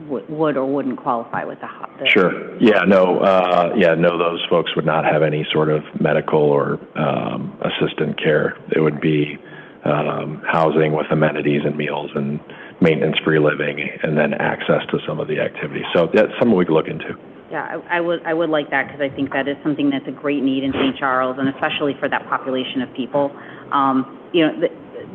S6: or wouldn't qualify with the.
S11: Sure. No, those folks would not have any sort of medical or assistant care. It would be housing with amenities and meals and maintenance-free living, and then access to some of the activities. So that's something we could look into.
S6: Yeah, I would like that, because I think that is something that's a great need in St. Charles, and especially for that population of people.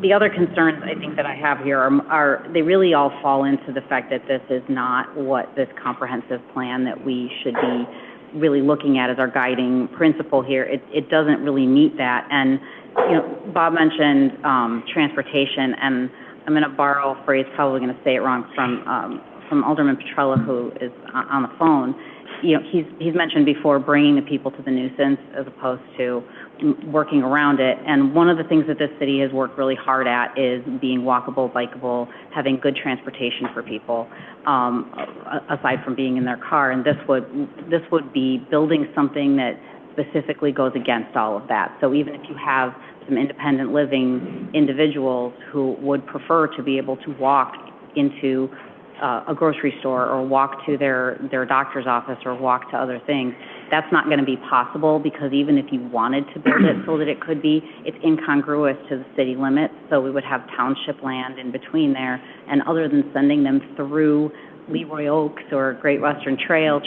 S6: The other concerns I think that I have here are they really all fall into the fact that this is not what this comprehensive plan that we should be really looking at as our guiding principle here. It doesn't really meet that. And, Bob mentioned transportation, and I'm going to borrow a phrase, probably going to say it wrong, from Alderman Petrella, who is on the phone. He's mentioned before bringing the people to the nuisance as opposed to working around it. And one of the things that this city has worked really hard at is being walkable, bikeable, having good transportation for people, aside from being in their car. And this would be building something that specifically goes against all of that. So even if you have some independent living individuals who would prefer to be able to walk into a grocery store or walk to their doctor's office or walk to other things, that's not going to be possible, because even if you wanted to build it so that it could be, it's incongruous to the city limits. So we would have township land in between there, and other than sending them through Leroy Oaks or Great Western trails,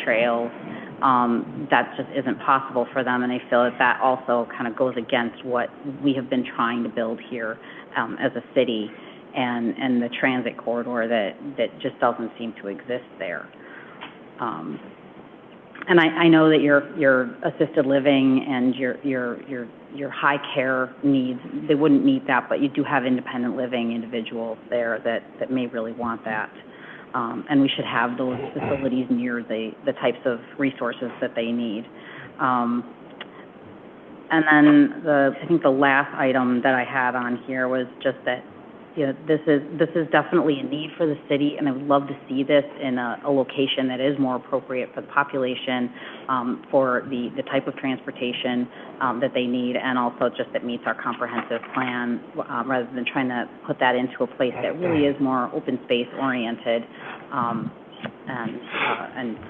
S6: that just isn't possible for them, and I feel that also kind of goes against what we have been trying to build here as a city. And the transit corridor that just doesn't seem to exist there. And I know that your assisted living and your high care needs, they wouldn't meet that, but you do have independent living individuals there that may really want that. And we should have those facilities near the types of resources that they need. And then I think the last item that I had on here was just that, this is definitely a need for the city, and I would love to see this in a location that is more appropriate for the population, for the type of transportation that they need, and also just that meets our comprehensive plan, rather than trying to put that into a place that really is more open space oriented, and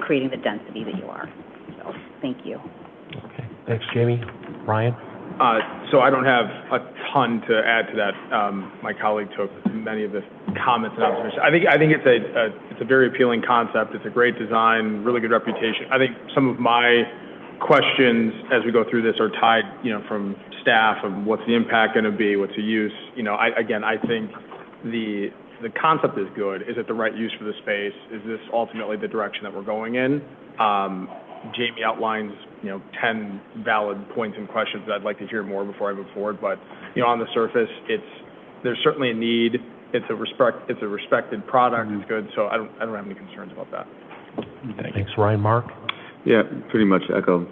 S6: creating the density that you are. So, thank you.
S1: Okay, thanks, Jamie. Ryan?
S13: So I don't have a ton to add to that. My colleague took many of the comments and observations. I think it's a very appealing concept. It's a great design, really good reputation. I think some of my questions as we go through this are tied, from staff of what's the impact going to be, what's the use. I think the concept is good. Is it the right use for the space? Is this ultimately the direction that we're going in? Jamie outlines, 10 valid points and questions that I'd like to hear more before I move forward. But, on the surface, there's certainly a need. It's a respected product. It's good. So I don't have any concerns about that.
S1: Thanks, Ryan. Mark?
S14: Yeah, pretty much echo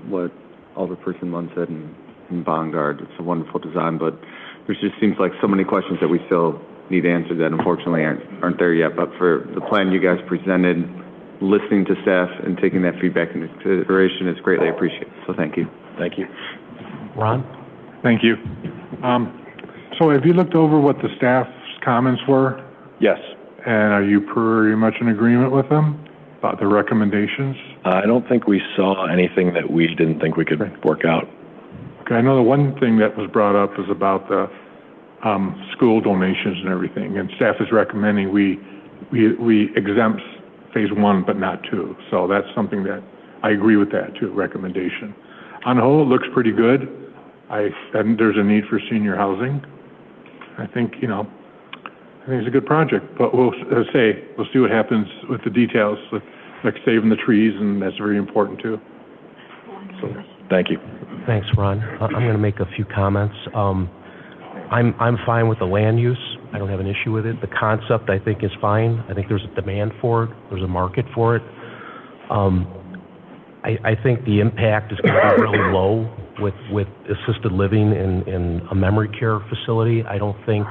S14: what Alderperson Munn said in Vanguard. It's a wonderful design, but there just seems like so many questions that we still need answered that unfortunately aren't there yet. But for the plan you guys presented, listening to staff and taking that feedback into consideration is greatly appreciated. So thank you.
S11: Thank you.
S1: Ron?
S9: Thank you. So have you looked over what the staff's comments were?
S11: Yes.
S9: And are you pretty much in agreement with them about the recommendations?
S11: I don't think we saw anything that we didn't think we could work out.
S9: Okay, I know the one thing that was brought up is about the school donations and everything, and staff is recommending we exempt phase 1 but not 2. So that's something that I agree with that too, recommendation. On the whole, it looks pretty good. And there's a need for senior housing. I think it's a good project, but we'll see what happens with the details, like saving the trees, and that's very important too.
S11: So, thank you.
S1: Thanks, Ron. I'm going to make a few comments. I'm fine with the land use. I don't have an issue with it. The concept, I think, is fine. I think there's a demand for it. There's a market for it. I think the impact is going to be really low with assisted living in a memory care facility. I don't think,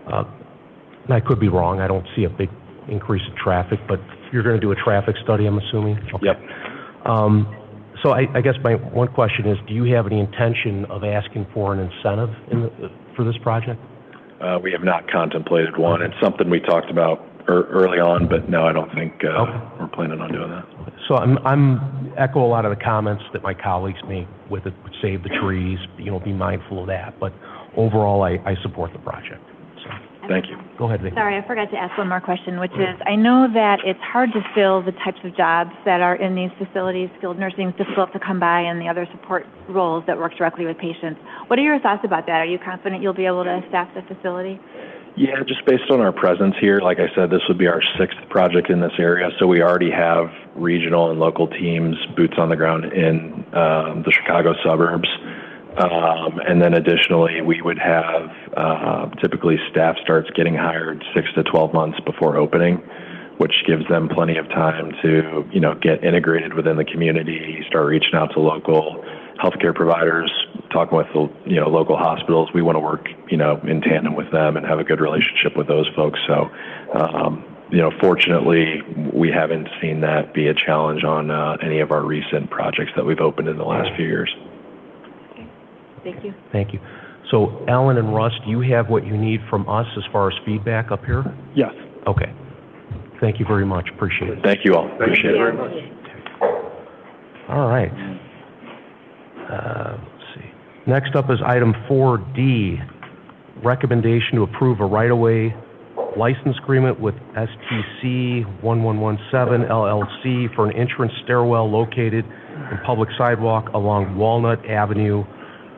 S1: and I could be wrong, I don't see a big increase in traffic, but you're going to do a traffic study, I'm assuming? Okay.
S11: Yep.
S1: So I guess my one question is, do you have any intention of asking for an incentive for this project?
S11: We have not contemplated one. It's something we talked about early on, but no, I don't think we're planning on doing that.
S1: So I'm echo a lot of the comments that my colleagues make with it, save the trees, be mindful of that. But overall, I support the project. So,
S11: thank you.
S1: Go ahead, Vicki.
S4: Sorry, I forgot to ask one more question, which is, I know that it's hard to fill the types of jobs that are in these facilities. Skilled nursing is difficult to come by, and the other support roles that work directly with patients. What are your thoughts about that? Are you confident you'll be able to staff the facility?
S11: Yeah, just based on our presence here, like I said, this would be our 6th project in this area, so we already have regional and local teams, boots on the ground in the Chicago suburbs. And then additionally, we would have typically staff starts getting hired 6 to 12 months before opening, which gives them plenty of time to, get integrated within the community, start reaching out to local healthcare providers, talking with the, local hospitals. We want to work, in tandem with them and have a good relationship with those folks. So, fortunately, we haven't seen that be a challenge on any of our recent projects that we've opened in the last few years.
S4: Thank you.
S1: Thank you. So, Ellen and Russ, do you have what you need from us as far as feedback up here?
S12: Yes.
S1: Okay. Thank you very much. Appreciate it.
S11: Thank you all. Appreciate it very much.
S1: All right. Let's see. Next up is item 4D, recommendation to approve a right-of-way license agreement with STC 1117 LLC for an entrance stairwell located in public sidewalk along Walnut Avenue,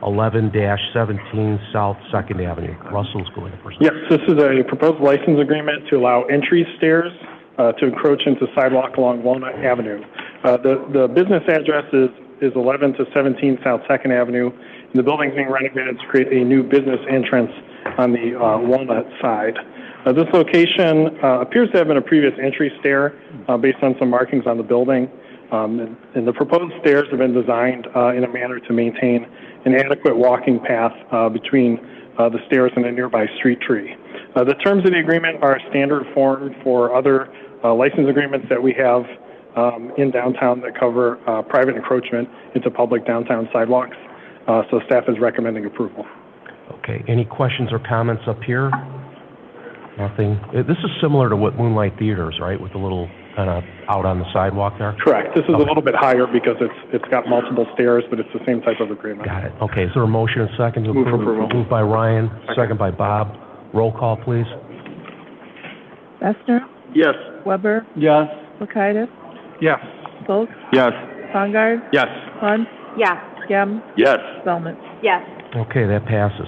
S1: 11-17 South 2nd Avenue. Russell's going first.
S12: Yes, this is a proposed license agreement to allow entry stairs to encroach into sidewalk along Walnut Avenue. The business address is 11 to 17 South 2nd Avenue, and the building's being renovated to create a new business entrance on the Walnut side. This location appears to have been a previous entry stair based on some markings on the building, and the proposed stairs have been designed in a manner to maintain an adequate walking path between the stairs and a nearby street tree. The terms of the agreement are a standard form for other license agreements that we have in downtown that cover private encroachment into public downtown sidewalks. So staff is recommending approval.
S1: Okay. Any questions or comments up here? Nothing. This is similar to what Moonlight Theaters, right, with the little kind of out on the sidewalk there?
S12: Correct. This is a little bit higher because it's got multiple stairs, but it's the same type of agreement.
S1: Got it. Okay. Is there a motion and second to
S12: Move
S1: approve?
S12: for approval.
S1: Moved by Ryan, second by Bob. Roll call, please.
S2: Bessner?
S3: Yes.
S2: Weber?
S13: Yes.
S2: Lakaitis?
S13: Yes.
S2: Foltz?
S13: Yes.
S2: Bongard?
S13: Yes.
S2: Hunt?
S6: Yes.
S2: Gem?
S3: Yes.
S2: Spelman?
S6: Yes.
S1: Okay, that passes.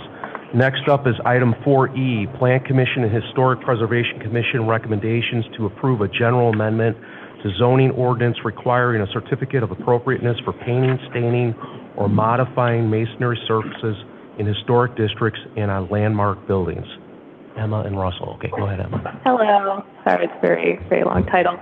S1: Next up is item 4E, Plan Commission and Historic Preservation Commission recommendations to approve a general amendment to zoning ordinance requiring a certificate of appropriateness for painting, staining, or modifying masonry surfaces in historic districts and on landmark buildings. Emma and Russell. Okay, go ahead, Emma.
S15: Hello. Sorry, it's a very, very long title.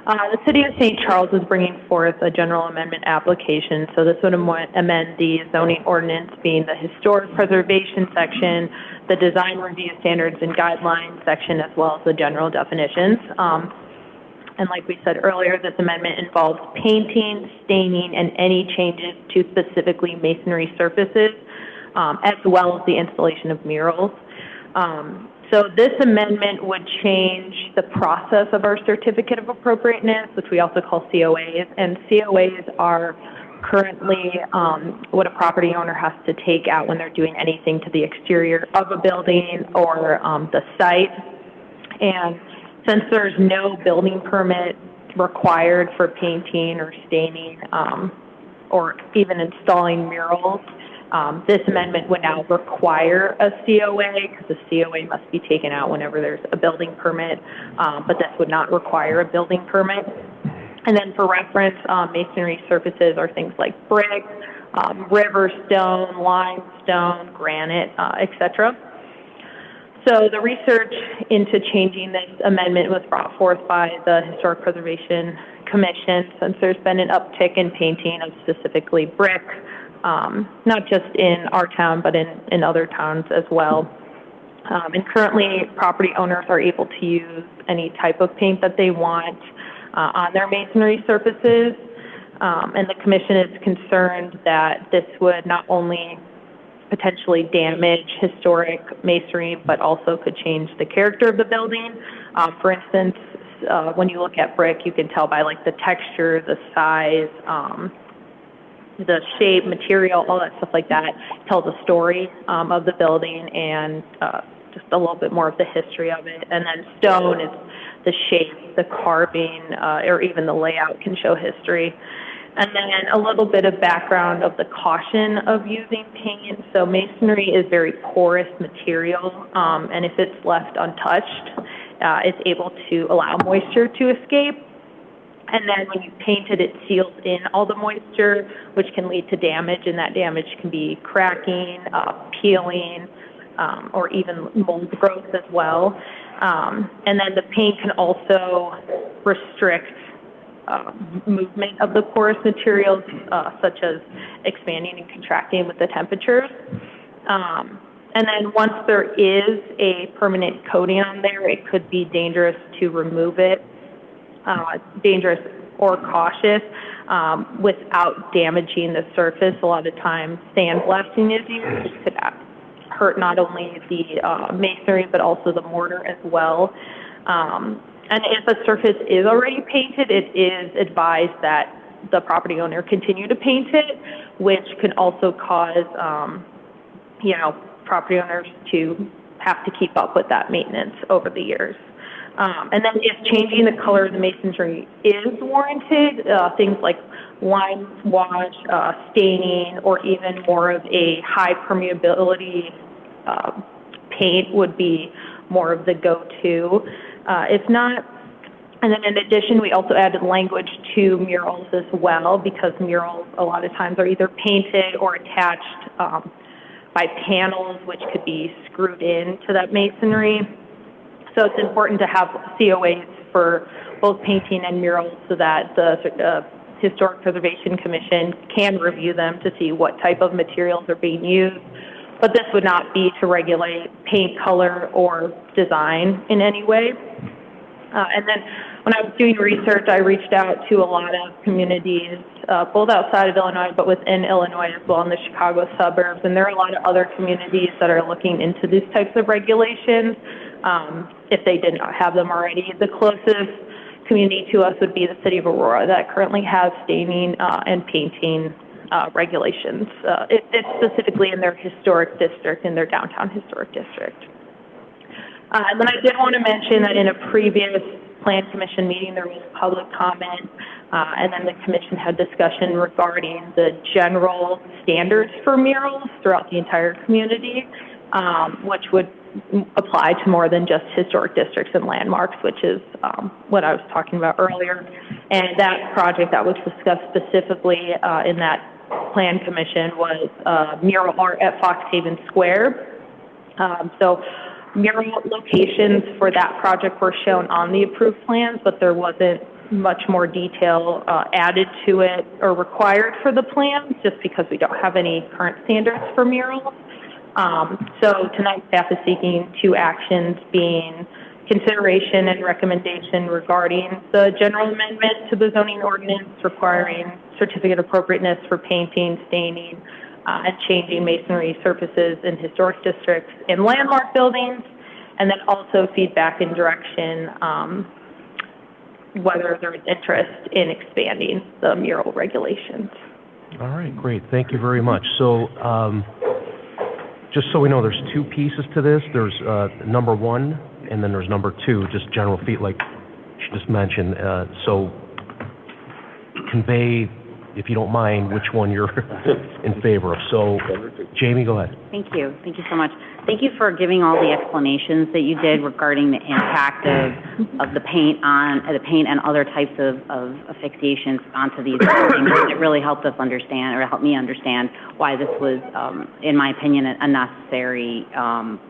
S15: The City of St. Charles is bringing forth a general amendment application. So this would amend the zoning ordinance being the historic preservation section, the design review standards and guidelines section, as well as the general definitions. And like we said earlier, this amendment involves painting, staining, and any changes to specifically masonry surfaces, as well as the installation of murals. So this amendment would change the process of our certificate of appropriateness, which we also call COAs. And COAs are currently what a property owner has to take out when they're doing anything to the exterior of a building or the site. And since there's no building permit required for painting or staining or even installing murals, this amendment would now require a COA because the COA must be taken out whenever there's a building permit, but this would not require a building permit. And then for reference, masonry surfaces are things like brick, river stone, limestone, granite, etc. So the research into changing this amendment was brought forth by the Historic Preservation Commission, since there's been an uptick in painting of specifically brick, not just in our town, but in other towns as well. And currently, property owners are able to use any type of paint that they want on their masonry surfaces. And the commission is concerned that this would not only potentially damage historic masonry, but also could change the character of the building. For instance, when you look at brick, you can tell by like the texture, the size, the shape, material, all that stuff like that tells a story of the building and just a little bit more of the history of it. And then stone is the shape, the carving, or even the layout can show history. And then a little bit of background of the caution of using paint. So masonry is very porous material, and if it's left untouched, it's able to allow moisture to escape. And then when you paint it, it seals in all the moisture, which can lead to damage, and that damage can be cracking, peeling, or even mold growth as well. And then the paint can also restrict movement of the porous materials, such as expanding and contracting with the temperatures. And then once there is a permanent coating on there, it could be dangerous to remove it, dangerous or cautious, without damaging the surface. A lot of times sandblasting is used, which could hurt not only the masonry, but also the mortar as well. And if a surface is already painted, it is advised that the property owner continue to paint it, which can also cause, property owners to have to keep up with that maintenance over the years. And then if changing the color of the masonry is warranted, things like lime wash, staining, or even more of a high permeability paint would be more of the go-to. If not, and then in addition, we also added language to murals as well, because murals a lot of times are either painted or attached by panels, which could be screwed into that masonry. So it's important to have COAs for both painting and murals so that the Historic Preservation Commission can review them to see what type of materials are being used. But this would not be to regulate paint color or design in any way. And then when I was doing research, I reached out to a lot of communities, both outside of Illinois, but within Illinois as well, in the Chicago suburbs. And there are a lot of other communities that are looking into these types of regulations, if they did not have them already. The closest community to us would be the city of Aurora, that currently has staining and painting regulations. It's specifically in their historic district, in their downtown historic district. And then I did want to mention that in a previous Plan Commission meeting, there was public comment, and then the Commission had discussion regarding the general standards for murals throughout the entire community, which would apply to more than just historic districts and landmarks, which is what I was talking about earlier. And that project that was discussed specifically in that Plan Commission was mural art at Foxhaven Square. So mural locations for that project were shown on the approved plans, but there wasn't much more detail added to it or required for the plans, just because we don't have any current standards for murals. So tonight staff is seeking two actions, being consideration and recommendation regarding the general amendment to the zoning ordinance requiring certificate of appropriateness for painting, staining, and changing masonry surfaces in historic districts and landmark buildings, and then also feedback and direction whether there is interest in expanding the mural regulations.
S1: All right, great. Thank you very much. So just so we know, there's two pieces to this. There's number one, and then there's number two, just general feet like she just mentioned. So convey, if you don't mind, which one you're in favor of. So, Jamie, go ahead.
S6: Thank you. Thank you so much. Thank you for giving all the explanations that you did regarding the impact of the paint and other types of asphyxiations onto these buildings. It really helped us understand, or helped me understand, why this was, in my opinion, a necessary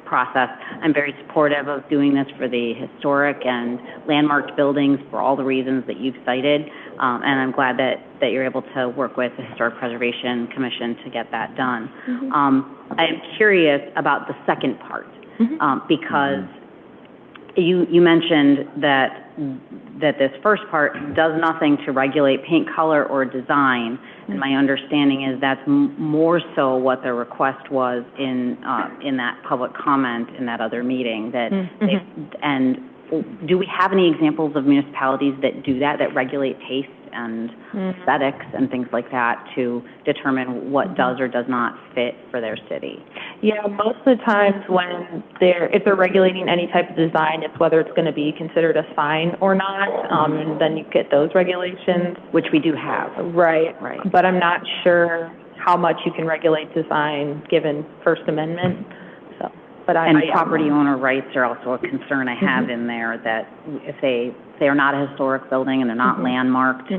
S6: process. I'm very supportive of doing this for the historic and landmarked buildings for all the reasons that you've cited, and I'm glad that you're able to work with the Historic Preservation Commission to get that done. I am curious about the second part, because You mentioned that this first part does nothing to regulate paint color or design, and my understanding is that's more so what the request was in that public comment in that other meeting, that and do we have any examples of municipalities that do that regulate taste and aesthetics and things like that to determine what does or does not fit for their city?
S15: Yeah, most of the times if they're regulating any type of design, it's whether it's going to be considered a sign or not, and then you get those regulations.
S6: Which we do have.
S15: Right. But I'm not sure how much you can regulate design given First Amendment.
S6: And property owner rights are also a concern I have in there, that if they are not a historic building and they're not landmarked,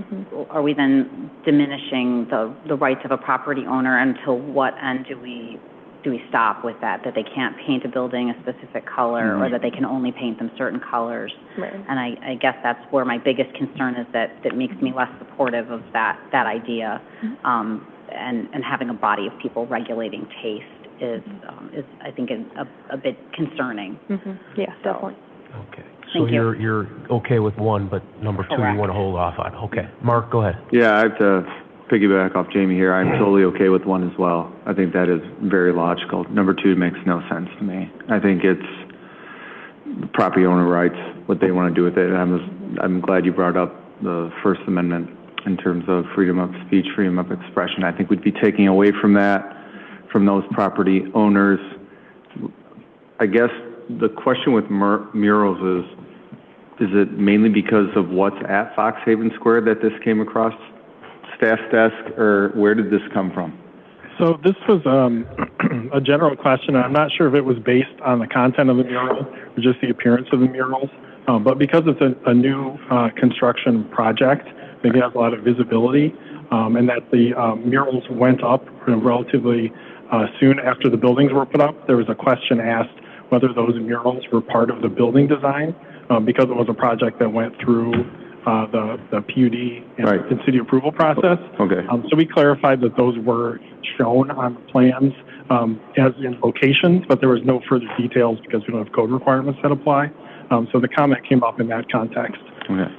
S6: are we then diminishing the rights of a property owner? Until what end do we stop with that they can't paint a building a specific color or that they can only paint them certain colors? Right. And I guess that's where my biggest concern is, that makes me less supportive of that idea, and having a body of people regulating taste is I think a bit concerning.
S15: Yeah, definitely.
S1: Okay. So you're okay with one, but number two you want to hold off on. Okay. Mark, go ahead.
S14: Yeah, I have to piggyback off Jamie here. I'm totally okay with one as well. I think that is very logical. Number two makes no sense to me. I think it's property owner rights, what they want to do with it. I'm glad you brought up the First Amendment in terms of freedom of speech, freedom of expression. I think we'd be taking away from that, from those property owners. I guess the question with murals is it mainly because of what's at Fox Haven Square that this came across staff's desk, or where did this come from?
S12: So this was a general question. I'm not sure if it was based on the content of the mural or just the appearance of the murals, but because it's a new construction project, I think it has a lot of visibility, and that the murals went up relatively soon after the buildings were put up. There was a question asked whether those murals were part of the building design, because it was a project that went through the PUD and city approval process.
S14: Okay.
S12: So we clarified that those were shown on plans as in locations, but there was no further details because we don't have code requirements that apply. So the comment came up in that context.
S14: Okay.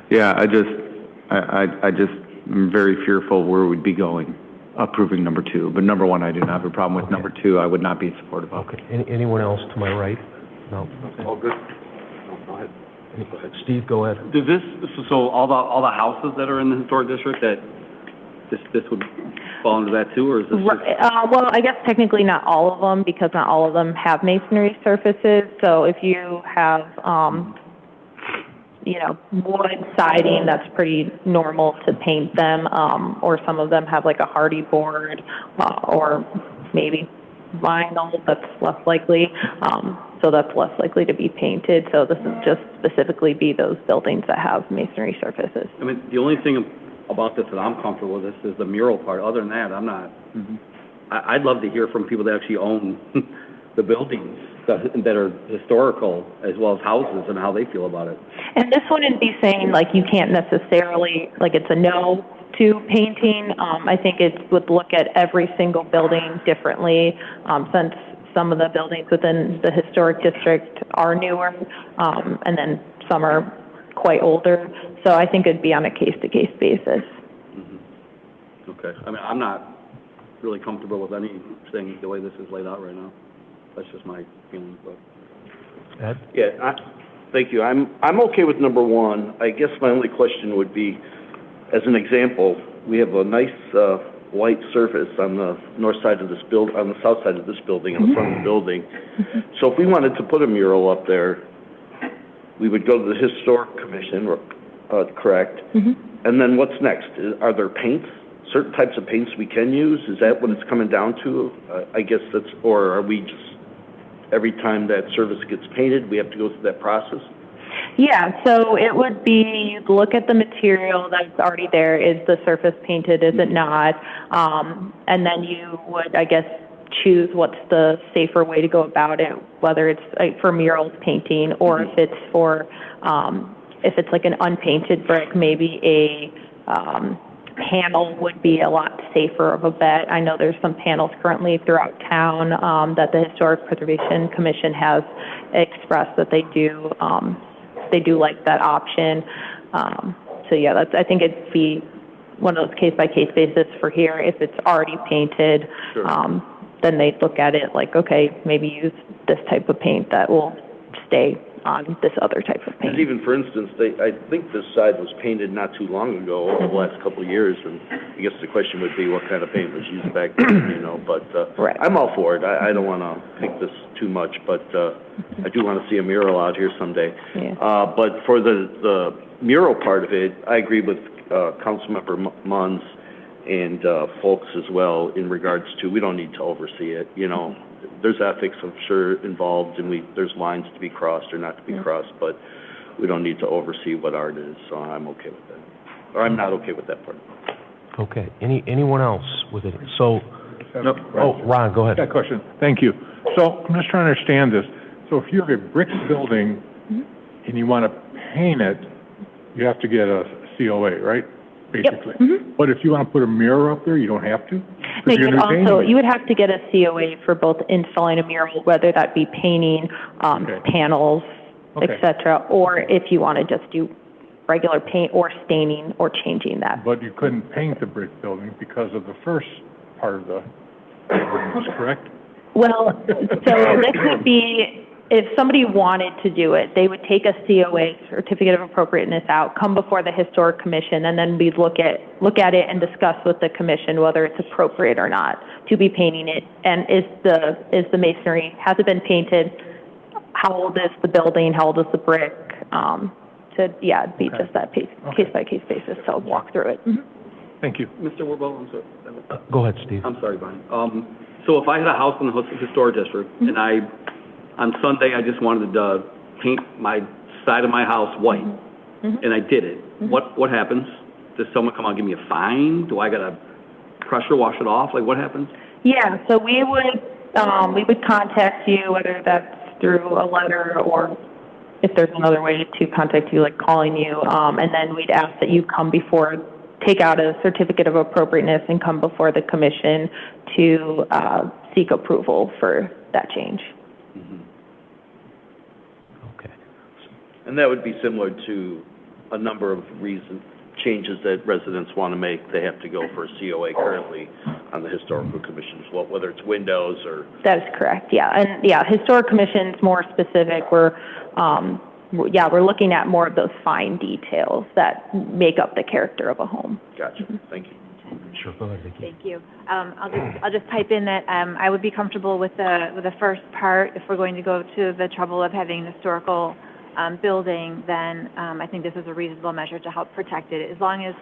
S14: Yeah, I just am very fearful where we'd be going, approving number two. But number one, I do not have a problem with. Number two, I would not be supportive of.
S1: Okay. Anyone else to my right? No.
S8: All good.
S1: Go ahead. Steve, go ahead.
S8: Does so all the houses that are in the historic district, that this would fall into that too, or is this
S15: well, I guess technically not all of them, because not all of them have masonry surfaces. So if you have wood siding, that's pretty normal to paint them, or some of them have like a hardy board, or maybe vinyl, that's less likely, so that's less likely to be painted. So this is just specifically be those buildings that have masonry surfaces.
S8: I mean, the only thing about this that I'm comfortable with is the mural part. Other than that, I'm not. I'd love to hear from people that actually own the buildings that are historical, as well as houses, and how they feel about it.
S15: And this wouldn't be saying like you can't necessarily, like it's a no to painting. I think it would look at every single building differently, since some of the buildings within the historic district are newer, and then some are quite older. So I think it'd be on a case-to-case basis.
S8: Okay. I mean, I'm not really comfortable with anything the way this is laid out right now. That's just my feeling. But.
S1: Ed?
S3: Yeah, thank you. I'm okay with number one. I guess my only question would be, as an example, we have a nice white surface on the north side of this on the south side of this building, on the front of the building. So if we wanted to put a mural up there, we would go to the historic commission, correct? And then what's next? Are there paints, certain types of paints we can use? Is that what it's coming down to? I guess or are we just, every time that surface gets painted, we have to go through that process?
S15: Yeah, so it would be, you'd look at the material that's already there. Is the surface painted? Is it not? And then you would, I guess, choose what's the safer way to go about it, whether it's for murals painting, or if it's for, if it's like an unpainted brick, maybe panel would be a lot safer of a bet. I know there's some panels currently throughout town that the Historic Preservation Commission has expressed that they do like that option. So yeah, I think it'd be one of those case-by-case basis for here. If it's already painted,
S3: Sure.
S15: Then they'd look at it like, okay, maybe use this type of paint that will stay on this other type of paint.
S3: Because even, for instance, I think this side was painted not too long ago, over the last couple of years, and I guess the question would be what kind of paint was used back then, you know, but
S15: Right.
S3: I'm all for it. I don't want to pick this too much, but I do want to see a mural out here someday.
S15: Yeah.
S3: But for the mural part of it, I agree with Councilmember Munns and folks as well in regards to we don't need to oversee it, you know. There's ethics, I'm sure, involved, and there's lines to be crossed or not to be crossed, but we don't need to oversee what art is, so I'm okay with that. Or I'm not okay with that part.
S1: Okay. Anyone else with it? So,
S9: Nope.
S1: oh, Ron, go ahead.
S9: Got a question. Thank you. So I'm just trying to understand this. So if you have a brick building and you want to paint it, you have to get a COA, right? Basically.
S15: Yep.
S9: But if you want to put a mirror up there, you don't have to?
S15: No,
S9: You're gonna be painting it.
S15: you would have to get a COA for both installing a mural, whether that be painting, panels,
S9: Okay.
S15: et cetera, or if you want to just do regular paint or staining or changing that.
S9: But you couldn't paint the brick building because of the first part of the ordinance, correct?
S15: Well, so this would be, if somebody wanted to do it, they would take a COA, Certificate of Appropriateness out, come before the Historic Commission, and then we'd look at it and discuss with the commission whether it's appropriate or not to be painting it. And is the masonry, has it been painted? How old is the building? How old is the brick? It'd be just that case-by-case basis, so walk through it. Mm-hmm.
S9: Thank you.
S8: Mr. Warbo, I'm sorry.
S1: Go ahead, Steve.
S8: I'm sorry, Brian. So if I had a house in the historic district, and on Sunday, I just wanted to paint my side of my house white, and I did it, what happens? Does someone come out and give me a fine? Do I gotta pressure wash it off? Like, what happens?
S15: Yeah, so we would contact you, whether that's through a letter or if there's another way to contact you, like calling you, and then we'd ask that you take out a certificate of appropriateness and come before the commission to seek approval for that change.
S1: Okay.
S3: And that would be similar to a number of changes that residents want to make. They have to go for a COA currently on the Historical Commission as well, whether it's windows or...
S15: That is correct, yeah. And yeah, Historic Commission's more specific. We're looking at more of those fine details that make up the character of a home.
S3: Gotcha. Thank you.
S1: Sure, go ahead, Vicki.
S4: Thank you. I'll just pipe in that I would be comfortable with the first part. If we're going to go to the trouble of having an historical building, then I think this is a reasonable measure to help protect it. As long as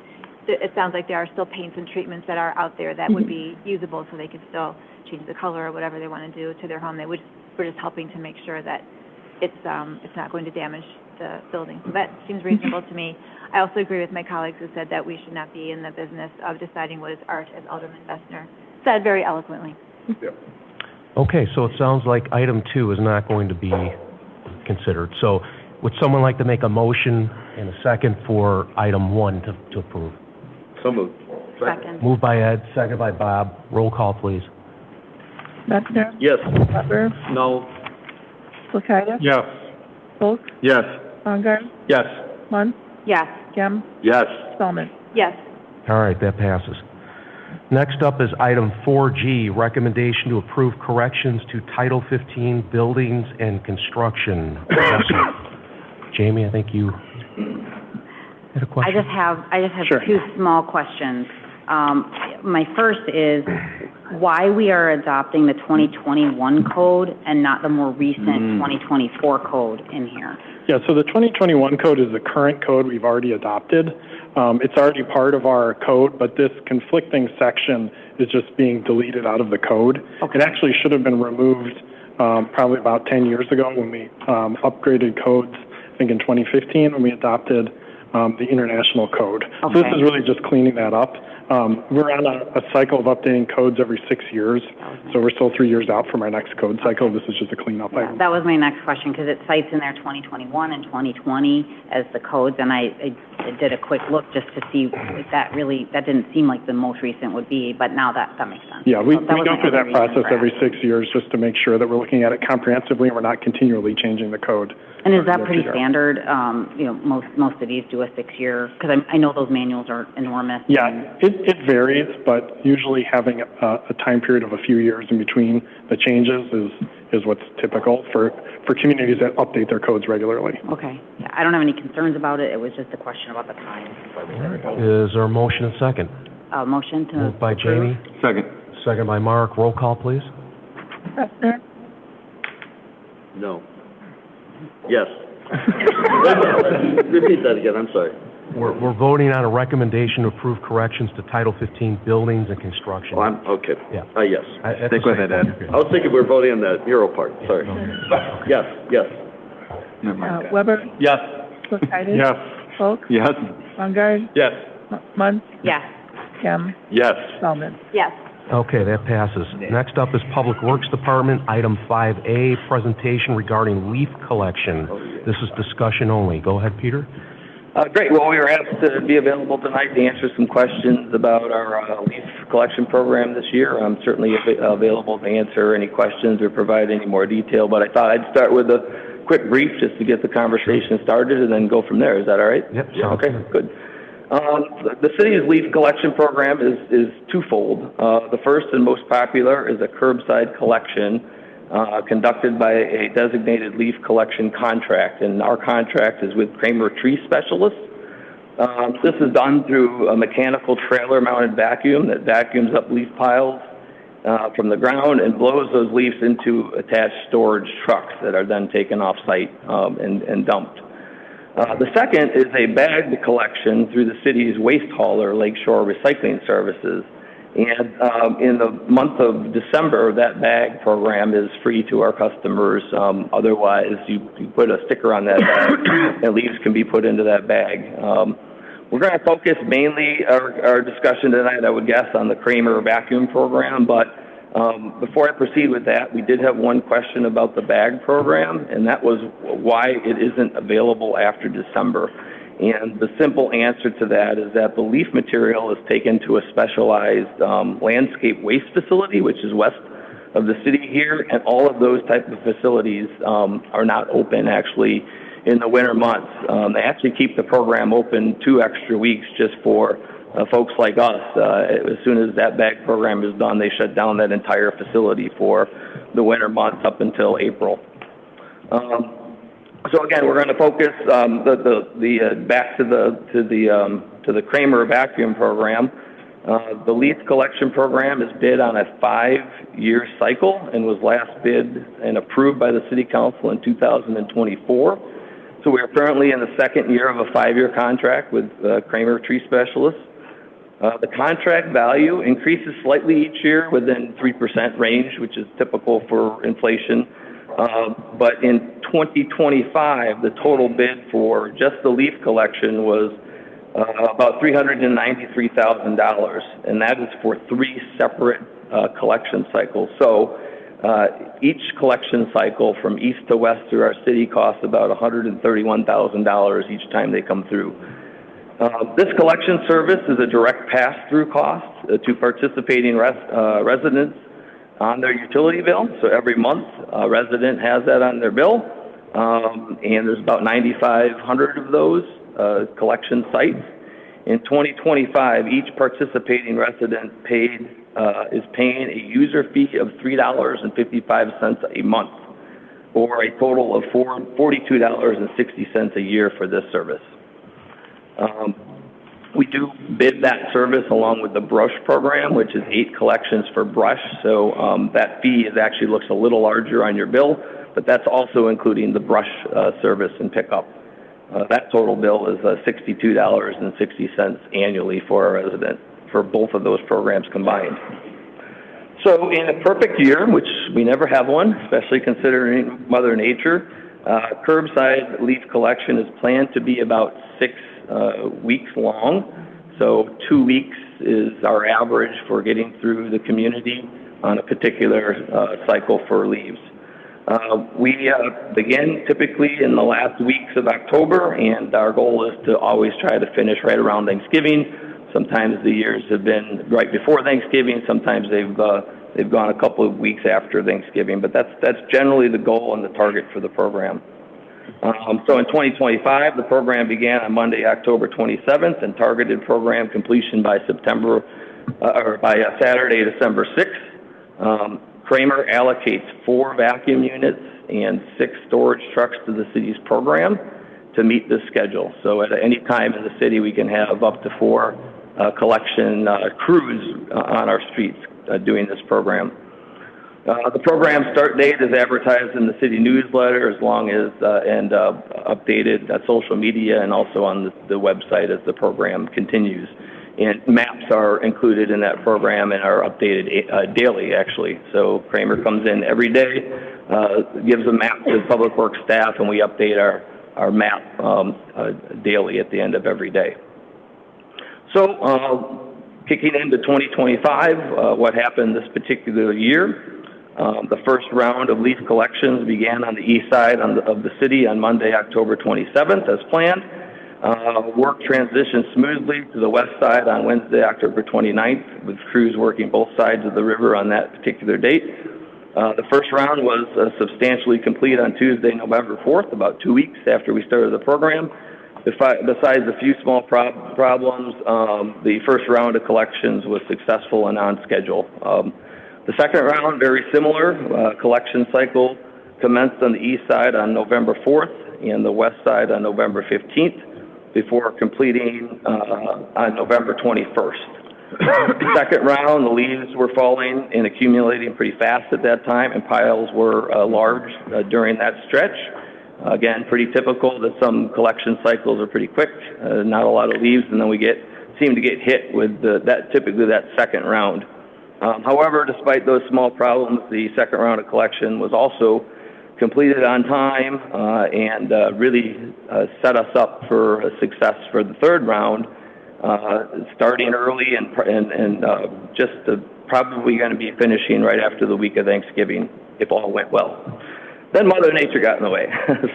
S4: it sounds like there are still paints and treatments that are out there that would be usable, so they could still change the color or whatever they want to do to their home. We're just helping to make sure that it's not going to damage the building. So that seems reasonable to me. I also agree with my colleagues who said that we should not be in the business of deciding what is art, as Alderman Bessner said very eloquently.
S1: Okay, so it sounds like item 2 is not going to be considered. So would someone like to make a motion and a second for item 1 to approve?
S3: So moved.
S4: Second.
S1: Moved by Ed, second by Bob. Roll call, please.
S2: Bessner?
S3: Yes.
S2: Weber?
S8: No.
S2: Kulturitis?
S9: Yes.
S2: Volk?
S9: Yes.
S2: Bongard?
S9: Yes.
S2: Munn?
S4: Yes.
S2: Gem?
S3: Yes.
S2: Spelman?
S4: Yes.
S1: All right, that passes. Next up is item 4G, recommendation to approve corrections to Title 15 Buildings and Construction. Jamie, I think you had a question.
S6: I just have
S1: Sure.
S6: 2 small questions. My first is why we are adopting the 2021 code and not the more recent 2024 code in here.
S12: Yeah, so the 2021 code is the current code we've already adopted. It's already part of our code, but this conflicting section is just being deleted out of the code. Okay. It actually should have been removed probably about 10 years ago when we upgraded codes, I think in 2015 when we adopted the international code.
S6: Okay.
S12: So this is really just cleaning that up. We're on a cycle of updating codes every 6 years, so we're still 3 years out from our next code cycle. This is just a cleanup item.
S6: That was my next question, because it cites in there 2021 and 2020 as the codes, and I did a quick look just to see if that didn't seem like the most recent would be, but now that makes sense.
S12: Yeah, we
S6: So
S12: go through that process every
S6: asking.
S12: 6 years just to make sure that we're looking at it comprehensively and we're not continually changing the code.
S6: And is that pretty standard? Most cities do a 6-year, because I know those manuals are enormous.
S12: Yeah, it varies, but usually having a time period of a few years in between the changes is what's typical for communities that update their codes regularly.
S6: Okay. Yeah, I don't have any concerns about it. It was just a question about the time.
S1: Is there a motion and second?
S6: Motion to
S1: Moved by
S6: approve.
S1: Jamie,
S14: Second.
S1: second by Mark. Roll call, please.
S2: Hefner,
S3: No. Yes. Repeat that again, I'm sorry.
S1: We're voting on a recommendation to approve corrections to Title 15 buildings and construction.
S3: Oh, okay.
S1: Yeah.
S3: Yes.
S14: Stick with it, Ed.
S3: I was thinking we were voting on the hero part, sorry. Yes, yes.
S14: Never mind.
S2: Weber,
S13: Yes.
S2: Kulkaitis.
S12: Yes.
S2: Volk,
S14: Yes.
S2: Bungard,
S13: Yes.
S2: Munce,
S6: Yes.
S2: Kim,
S3: Yes.
S2: Spelman.
S6: Yes.
S1: Okay, that passes. Next up is Public Works Department, item 5A, presentation regarding leaf collection. This is discussion only. Go ahead, Peter.
S16: Great. Well, we were asked to be available tonight to answer some questions about our leaf collection program this year. I'm certainly available to answer any questions or provide any more detail, but I thought I'd start with a quick brief just to get the conversation started and then go from there. Is that all right?
S1: Yep.
S16: Yeah, okay, good. The city's leaf collection program is twofold. The first and most popular is a curbside collection conducted by a designated leaf collection contract, and our contract is with Kramer Tree Specialists. This is done through a mechanical trailer-mounted vacuum that vacuums up leaf piles from the ground and blows those leaves into attached storage trucks that are then taken off-site and dumped. The second is a bagged collection through the city's waste hauler, Lakeshore Recycling Services. And in the month of December, that bag program is free to our customers. Otherwise, you put a sticker on that bag and leaves can be put into that bag. We're going to focus mainly our discussion tonight, I would guess, on the Kramer vacuum program. But before I proceed with that, we did have one question about the bag program, and that was why it isn't available after December. And the simple answer to that is that the leaf material is taken to a specialized landscape waste facility, which is west of the city here, and all of those type of facilities are not open actually in the winter months. They actually keep the program open 2 extra weeks just for folks like us. As soon as that bag program is done, they shut down that entire facility for the winter months up until April. So again, we're going to focus back to the Kramer vacuum program. The leaf collection program is bid on a 5-year cycle and was last bid and approved by the City Council in 2024. So we are currently in the second year of a 5-year contract with Kramer Tree Specialists. The contract value increases slightly each year within 3% range, which is typical for inflation. But in 2025, the total bid for just the leaf collection was about $393,000, and that is for 3 separate collection cycles. So each collection cycle from east to west through our city costs about $131,000 each time they come through. This collection service is a direct pass-through cost to participating residents on their utility bill. So every month, a resident has that on their bill, and there's about 9,500 of those collection sites. In 2025, each participating resident is paying a user fee of $3.55 a month, or a total of $42.60 a year for this service. We do bid that service along with the brush program, which is 8 collections for brush. So that fee actually looks a little larger on your bill, but that's also including the brush service and pickup. That total bill is $62.60 annually for a resident for both of those programs combined. So in a perfect year, which we never have one, especially considering Mother Nature, curbside leaf collection is planned to be about 6 weeks long. So 2 weeks is our average for getting through the community on a particular cycle for leaves. We begin typically in the last weeks of October, and our goal is to always try to finish right around Thanksgiving. Sometimes the years have been right before Thanksgiving. Sometimes they've gone a couple of weeks after Thanksgiving, but that's generally the goal and the target for the program. So in 2025, the program began on Monday, October 27th, and targeted program completion by Saturday, December 6th. Kramer allocates 4 vacuum units and 6 storage trucks to the city's program to meet this schedule. So at any time in the city, we can have up to 4 collection crews on our streets doing this program. The program start date is advertised in the city newsletter as long as and updated social media and also on the website as the program continues. And maps are included in that program and are updated daily, actually. So Kramer comes in every day, gives a map to Public Works staff, and we update our map daily at the end of every day. So kicking into 2025, what happened this particular year? The first round of leaf collections began on the east side of the city on Monday, October 27th, as planned. Work transitioned smoothly to the west side on Wednesday, October 29th, with crews working both sides of the river on that particular date. The first round was substantially complete on Tuesday, November 4th, about 2 weeks after we started the program. Besides a few small problems, the first round of collections was successful and on schedule. The second round, very similar. Collection cycle commenced on the east side on November 4th and the west side on November 15th before completing on November 21st. The second round, the leaves were falling and accumulating pretty fast at that time, and piles were large during that stretch. Again, pretty typical that some collection cycles are pretty quick, not a lot of leaves, and then we seem to get hit with typically that second round. However, despite those small problems, the second round of collection was also completed on time and really set us up for a success for the third round, starting early and just probably going to be finishing right after the week of Thanksgiving, if all went well. Then Mother Nature got in the way.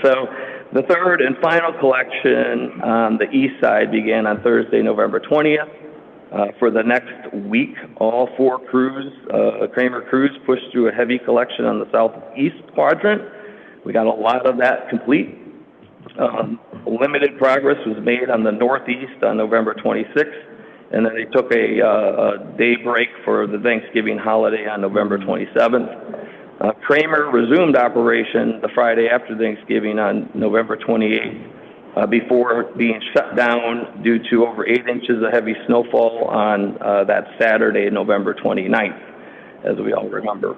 S16: So the third and final collection on the east side began on Thursday, November 20th. For the next week, all 4 crews, Kramer crews, pushed through a heavy collection on the southeast quadrant. We got a lot of that complete. Limited progress was made on the northeast on November 26th, and then they took a day break for the Thanksgiving holiday on November 27th. Kramer resumed operation the Friday after Thanksgiving on November 28th. Before being shut down due to over 8 inches of heavy snowfall on that Saturday, November 29th, as we all remember,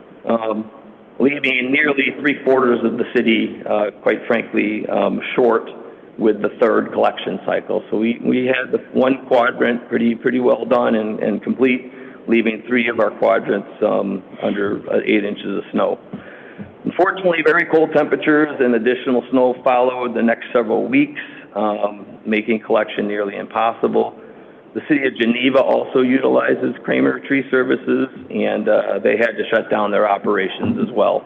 S16: leaving nearly 3/4 of the city, quite frankly, short with the third collection cycle. So we had the one quadrant pretty well done and complete, leaving 3 of our quadrants under 8 inches of snow. Unfortunately, very cold temperatures and additional snow followed the next several weeks, making collection nearly impossible. The city of Geneva also utilizes Kramer Tree Services, and they had to shut down their operations as well.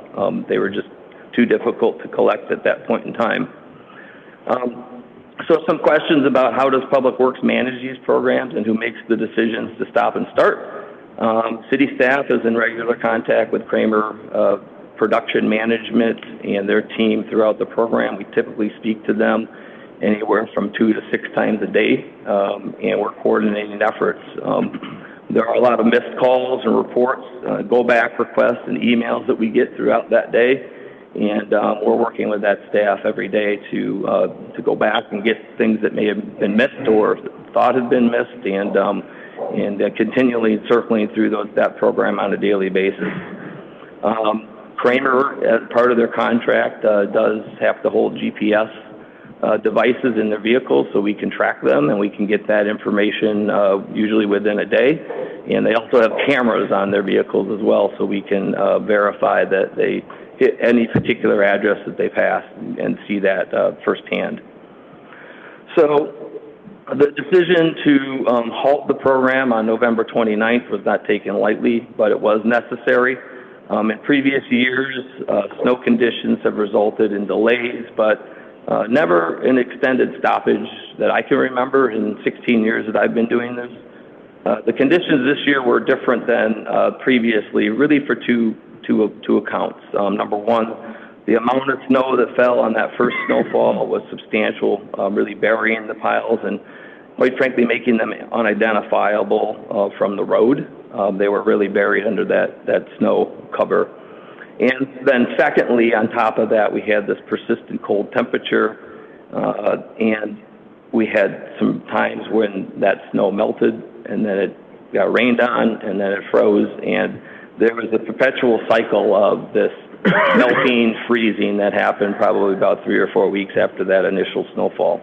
S16: They were just too difficult to collect at that point in time. So some questions about how does Public Works manage these programs and who makes the decisions to stop and start. City staff is in regular contact with Kramer production management and their team throughout the program. We typically speak to them anywhere from 2 to 6 times a day, and we're coordinating efforts. There are a lot of missed calls and reports, go-back requests and emails that we get throughout that day, and we're working with that staff every day to go back and get things that may have been missed or thought had been missed, and continually circling through that program on a daily basis. Kramer, as part of their contract, does have to hold GPS devices in their vehicles so we can track them and we can get that information usually within a day. And they also have cameras on their vehicles as well so we can verify that they hit any particular address that they pass and see that firsthand. So The decision to halt the program on November 29th was not taken lightly, but it was necessary. In previous years, snow conditions have resulted in delays, but never an extended stoppage that I can remember in 16 years that I've been doing this. The conditions this year were different than previously, really for two accounts. Number one, the amount of snow that fell on that first snowfall was substantial, really burying the piles and, quite frankly, making them unidentifiable from the road. They were really buried under that snow cover. And then secondly, on top of that, we had this persistent cold temperature, and we had some times when that snow melted, and then it got rained on, and then it froze, and there was a perpetual cycle of this melting, freezing that happened probably about 3 or 4 weeks after that initial snowfall.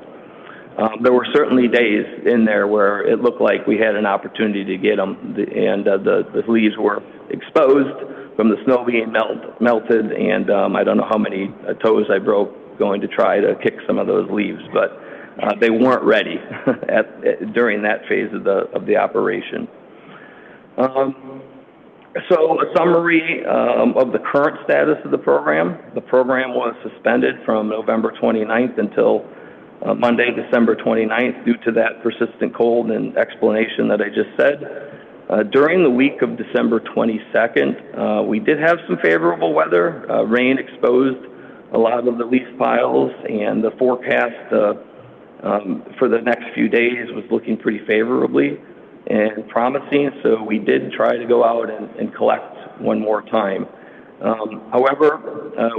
S16: There were certainly days in there where it looked like we had an opportunity to get them, and the leaves were exposed from the snow being melted, and I don't know how many toes I broke going to try to kick some of those leaves, but they weren't ready during that phase of the operation. So a summary of the current status of the program. The program was suspended from November 29th until Monday, December 29th, due to that persistent cold and explanation that I just said. During the week of December 22nd, we did have some favorable weather. Rain exposed a lot of the leaf piles, and the forecast for the next few days was looking pretty favorably and promising, so we did try to go out and collect one more time. However,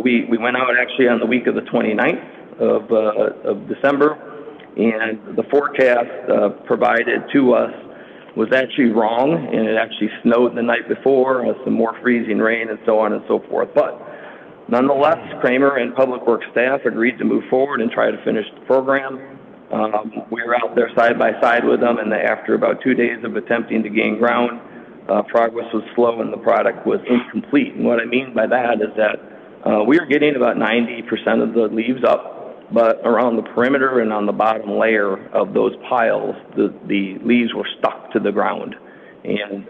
S16: we went out actually on the week of the 29th of December, and the forecast provided to us was actually wrong, and it actually snowed the night before, some more freezing rain, and so on and so forth. But nonetheless, Kramer and Public Works staff agreed to move forward and try to finish the program. We were out there side by side with them, and after about 2 days of attempting to gain ground, progress was slow and the product was incomplete. And what I mean by that is that we were getting about 90% of the leaves up, but around the perimeter and on the bottom layer of those piles, the leaves were stuck to the ground. And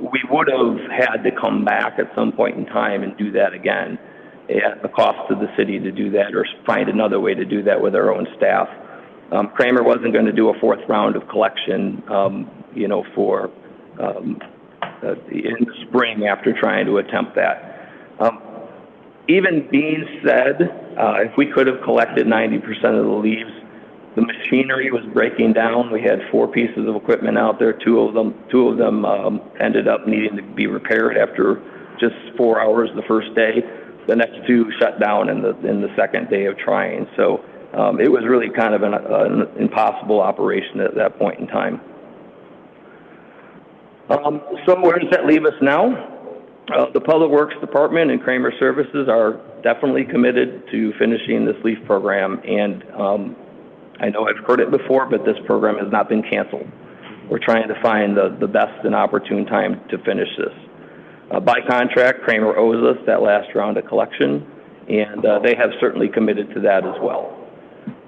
S16: we would have had to come back at some point in time and do that again at the cost to the city to do that, or find another way to do that with our own staff. Kramer wasn't going to do a fourth round of collection, for in the spring after trying to attempt that. Even being said, if we could have collected 90% of the leaves, the machinery was breaking down. We had 4 pieces of equipment out there. Two of them ended up needing to be repaired after just 4 hours the first day. The next 2 shut down in the second day of trying. So it was really kind of an impossible operation at that point in time. So where does that leave us now? The Public Works Department and Kramer Services are definitely committed to finishing this LEAF program, and I know I've heard it before, but this program has not been canceled. We're trying to find the best and opportune time to finish this. By contract, Kramer owes us that last round of collection, and they have certainly committed to that as well.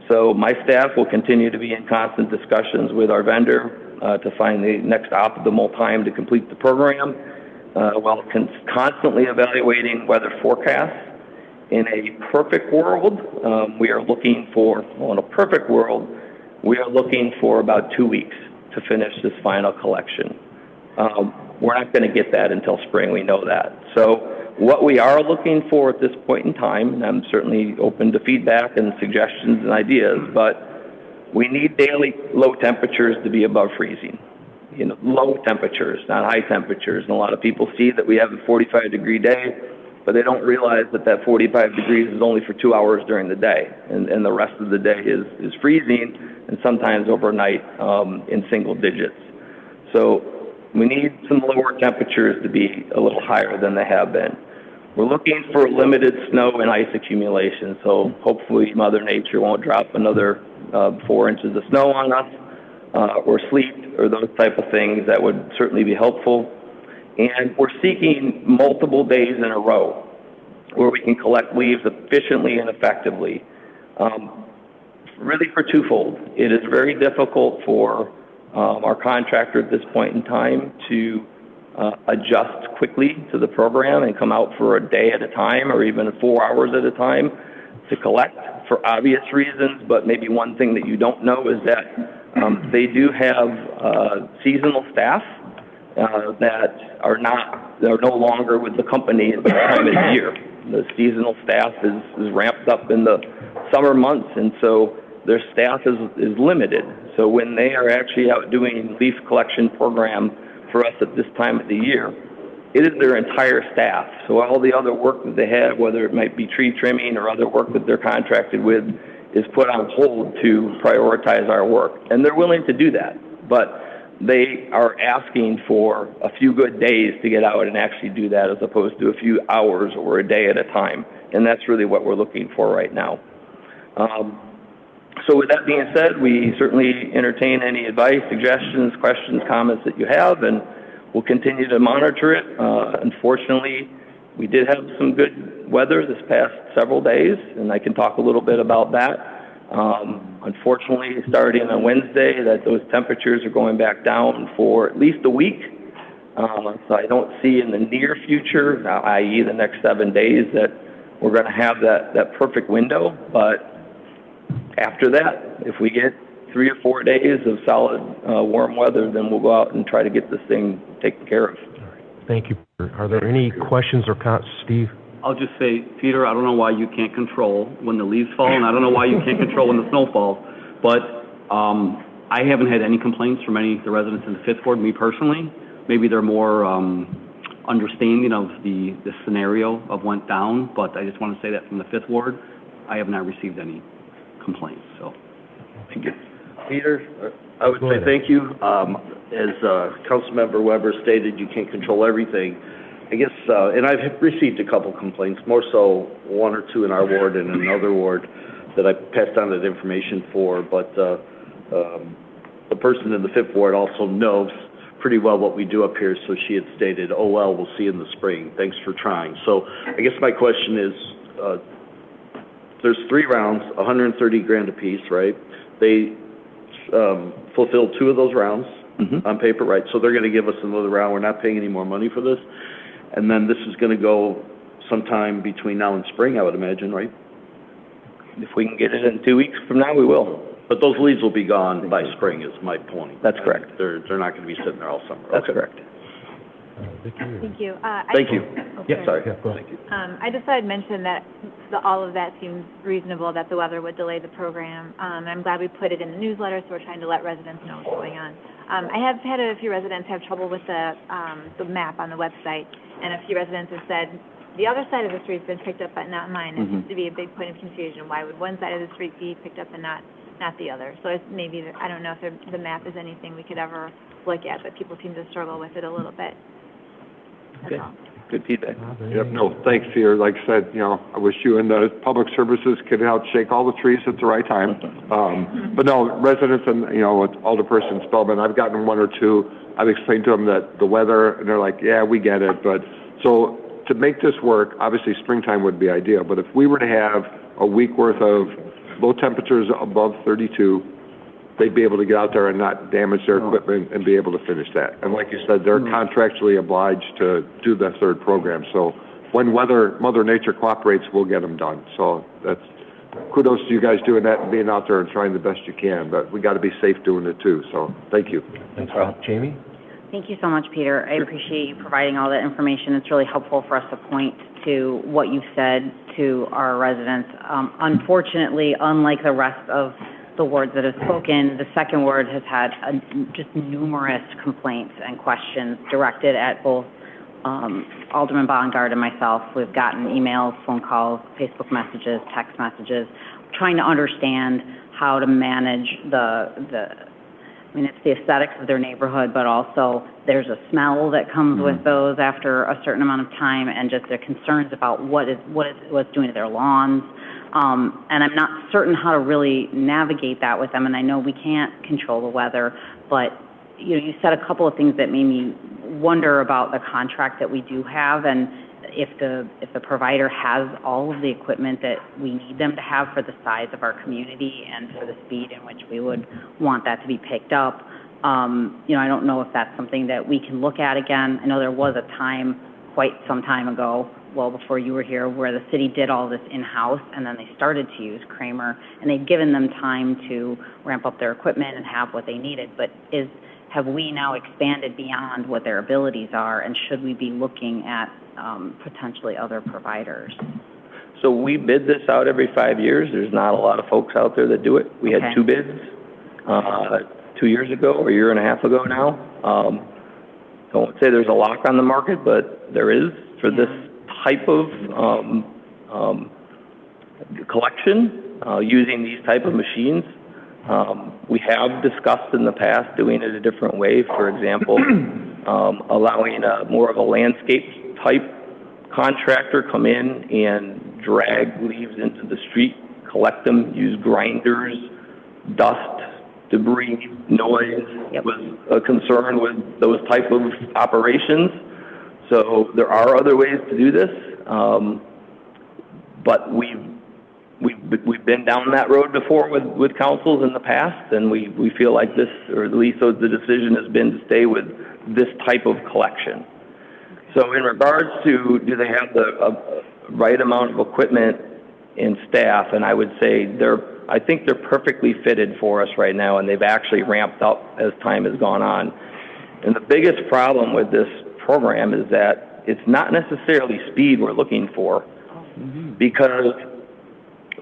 S16: So my staff will continue to be in constant discussions with our vendor to find the next optimal time to complete the program, while constantly evaluating weather forecasts. In a perfect world, we are looking for, in a perfect world, we are looking for about 2 weeks to finish this final collection. We're not going to get that until spring, we know that. So what we are looking for at this point in time, and I'm certainly open to feedback and suggestions and ideas, but we need daily low temperatures to be above freezing. Low temperatures, not high temperatures. And a lot of people see that we have a 45-degree day, but they don't realize that 45 degrees is only for 2 hours during the day, and the rest of the day is freezing, and sometimes overnight in single digits. So we need some lower temperatures to be a little higher than they have been. We're looking for limited snow and ice accumulation, so hopefully Mother Nature won't drop another 4 inches of snow on us, or sleet, or those type of things. That would certainly be helpful. And we're seeking multiple days in a row where we can collect leaves efficiently and effectively. really for twofold. It is very difficult for our contractor at this point in time to adjust quickly to the program and come out for a day at a time or even 4 hours at a time to collect for obvious reasons. But maybe one thing that you don't know is that they do have seasonal staff that are no longer with the company at this time of the year. The seasonal staff is ramped up in the summer months, and so their staff is limited. So when they are actually out doing leaf collection program for us at this time of the year, it is their entire staff. So all the other work that they have, whether it might be tree trimming or other work that they're contracted with, is put on hold to prioritize our work. And they're willing to do that, but they are asking for a few good days to get out and actually do that as opposed to a few hours or a day at a time. And that's really what we're looking for right now. So with that being said, we certainly entertain any advice, suggestions, questions, comments that you have, and we'll continue to monitor it. Unfortunately, we did have some good weather this past several days, and I can talk a little bit about that. Unfortunately, starting on Wednesday, that those temperatures are going back down for at least a week. So I don't see in the near future, i.e. the next 7 days, that we're going to have that perfect window. But after that, if we get 3 or 4 days of solid warm weather, then we'll go out and try to get this thing taken care of.
S1: Thank you, Peter. Are there any questions or comments? Steve?
S8: I'll just say, Peter, I don't know why you can't control when the leaves fall, and I don't know why you can't control when the snow falls, but I haven't had any complaints from any of the residents in the Fifth Ward, me personally. Maybe they're more understanding of the scenario of went down, but I just want to say that from the Fifth Ward, I have not received any complaints, so.
S3: Thank you. Peter, I would say thank you. As Councilmember Weber stated, you can't control everything. I guess, and I've received a couple complaints, more so 1 or 2 in our ward and another ward that I passed on that information for, but the person in the Fifth Ward also knows pretty well what we do up here, so she had stated, oh, well, we'll see in the spring. Thanks for trying. So I guess my question is, there's 3 rounds, 130 grand apiece, right? They fulfilled 2 of those rounds on paper, right? So they're going to give us another round. We're not paying any more money for this. And then this is going to go sometime between now and spring, I would imagine, right?
S16: If we can get it in 2 weeks from now, we will.
S3: But those leaves will be gone by spring is my point.
S16: That's correct.
S3: They're not going to be sitting there all summer.
S16: That's correct.
S4: Thank you.
S3: Thank you.
S4: Yeah,
S3: sorry.
S4: Yeah,
S3: Thank you.
S4: I just thought I'd mention that all of that seems reasonable, that the weather would delay the program. I'm glad we put it in the newsletter, so we're trying to let residents know what's going on. I have had a few residents have trouble with the map on the website, and a few residents have said, the other side of the street's been picked up, but not mine. It seems to be a big point of confusion. Why would one side of the street be picked up and not the other? So it's maybe, I don't know if the map is anything we could ever look at, but people seem to struggle with it a little bit.
S16: Okay. Good feedback.
S7: Yep, no, thanks, Peter. Like I said, I wish you and the public services could help shake all the trees at the right time. But no, residents and, with Alderperson Spellman, I've gotten 1 or 2. I've explained to them that the weather, and they're like, yeah, we get it. But so to make this work, obviously springtime would be ideal. But if we were to have a week worth of low temperatures above 32, they'd be able to get out there and not damage their equipment and be able to finish that. And like you said, they're contractually obliged to do the 3rd program. So when Mother Nature cooperates, we'll get them done. So that's kudos to you guys doing that and being out there and trying the best you can. But we got to be safe doing it too. So thank you.
S1: Thanks, Jamie?
S6: Thank you so much, Peter. I appreciate you providing all that information. It's really helpful for us to point to what you've said to our residents. Unfortunately, unlike the rest of the wards that have spoken, the 2nd ward has had just numerous complaints and questions directed at both Alderman Bongard and myself. We've gotten emails, phone calls, Facebook messages, text messages, trying to understand how to manage it's the aesthetics of their neighborhood, but also there's a smell that comes with those after a certain amount of time, and just their concerns about what's doing to their lawns. And I'm not certain how to really navigate that with them, and I know we can't control the weather, but you said a couple of things that made me wonder about the contract that we do have, and if the provider has all of the equipment that we need them to have for the size of our community and for the speed in which we would want that to be picked up, I don't know if that's something that we can look at again. I know there was a time, quite some time ago, well before you were here, where the city did all this in-house, and then they started to use Kramer, and they've given them time to ramp up their equipment and have what they needed. But have we now expanded beyond what their abilities are, and should we be looking at potentially other providers?
S16: So we bid this out every 5 years. There's not a lot of folks out there that do it. We had 2 bids 2 years ago, or a year and a half ago now. Don't say there's a lock on the market, but there is for this type of collection using these type of machines. We have discussed in the past doing it a different way. For example, allowing more of a landscape type contractor come in and drag leaves into the street, collect them, use grinders, dust, debris, noise was a concern with those type of operations. So there are other ways to do this, but we've been down that road before with councils in the past, and we feel like this, or at least the decision has been to stay with this type of collection. So in regards to do they have the right amount of equipment and staff, and I would say I think they're perfectly fitted for us right now, and they've actually ramped up as time has gone on. And the biggest problem with this program is that it's not necessarily speed we're looking for, because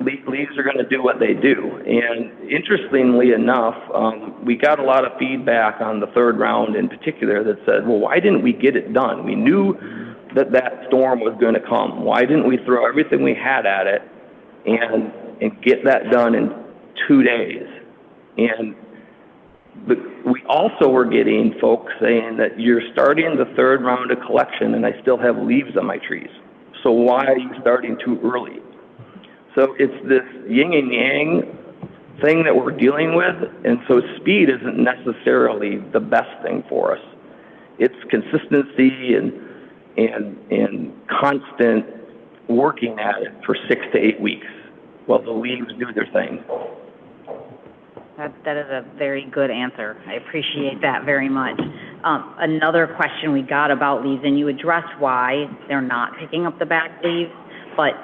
S16: leaves are going to do what they do. And interestingly enough, we got a lot of feedback on the 3rd round in particular that said, well, why didn't we get it done? We knew that storm was going to come. Why didn't we throw everything we had at it and get that done in 2 days? And we also were getting folks saying that you're starting the 3rd round of collection and I still have leaves on my trees. So why are you starting too early? So it's this yin and yang thing that we're dealing with, and so speed isn't necessarily the best thing for us. It's consistency and constant working at it for 6 to 8 weeks while the leaves do their thing.
S6: That is a very good answer. I appreciate that very much. Another question we got about leaves, and you addressed why they're not picking up the bagged leaves, but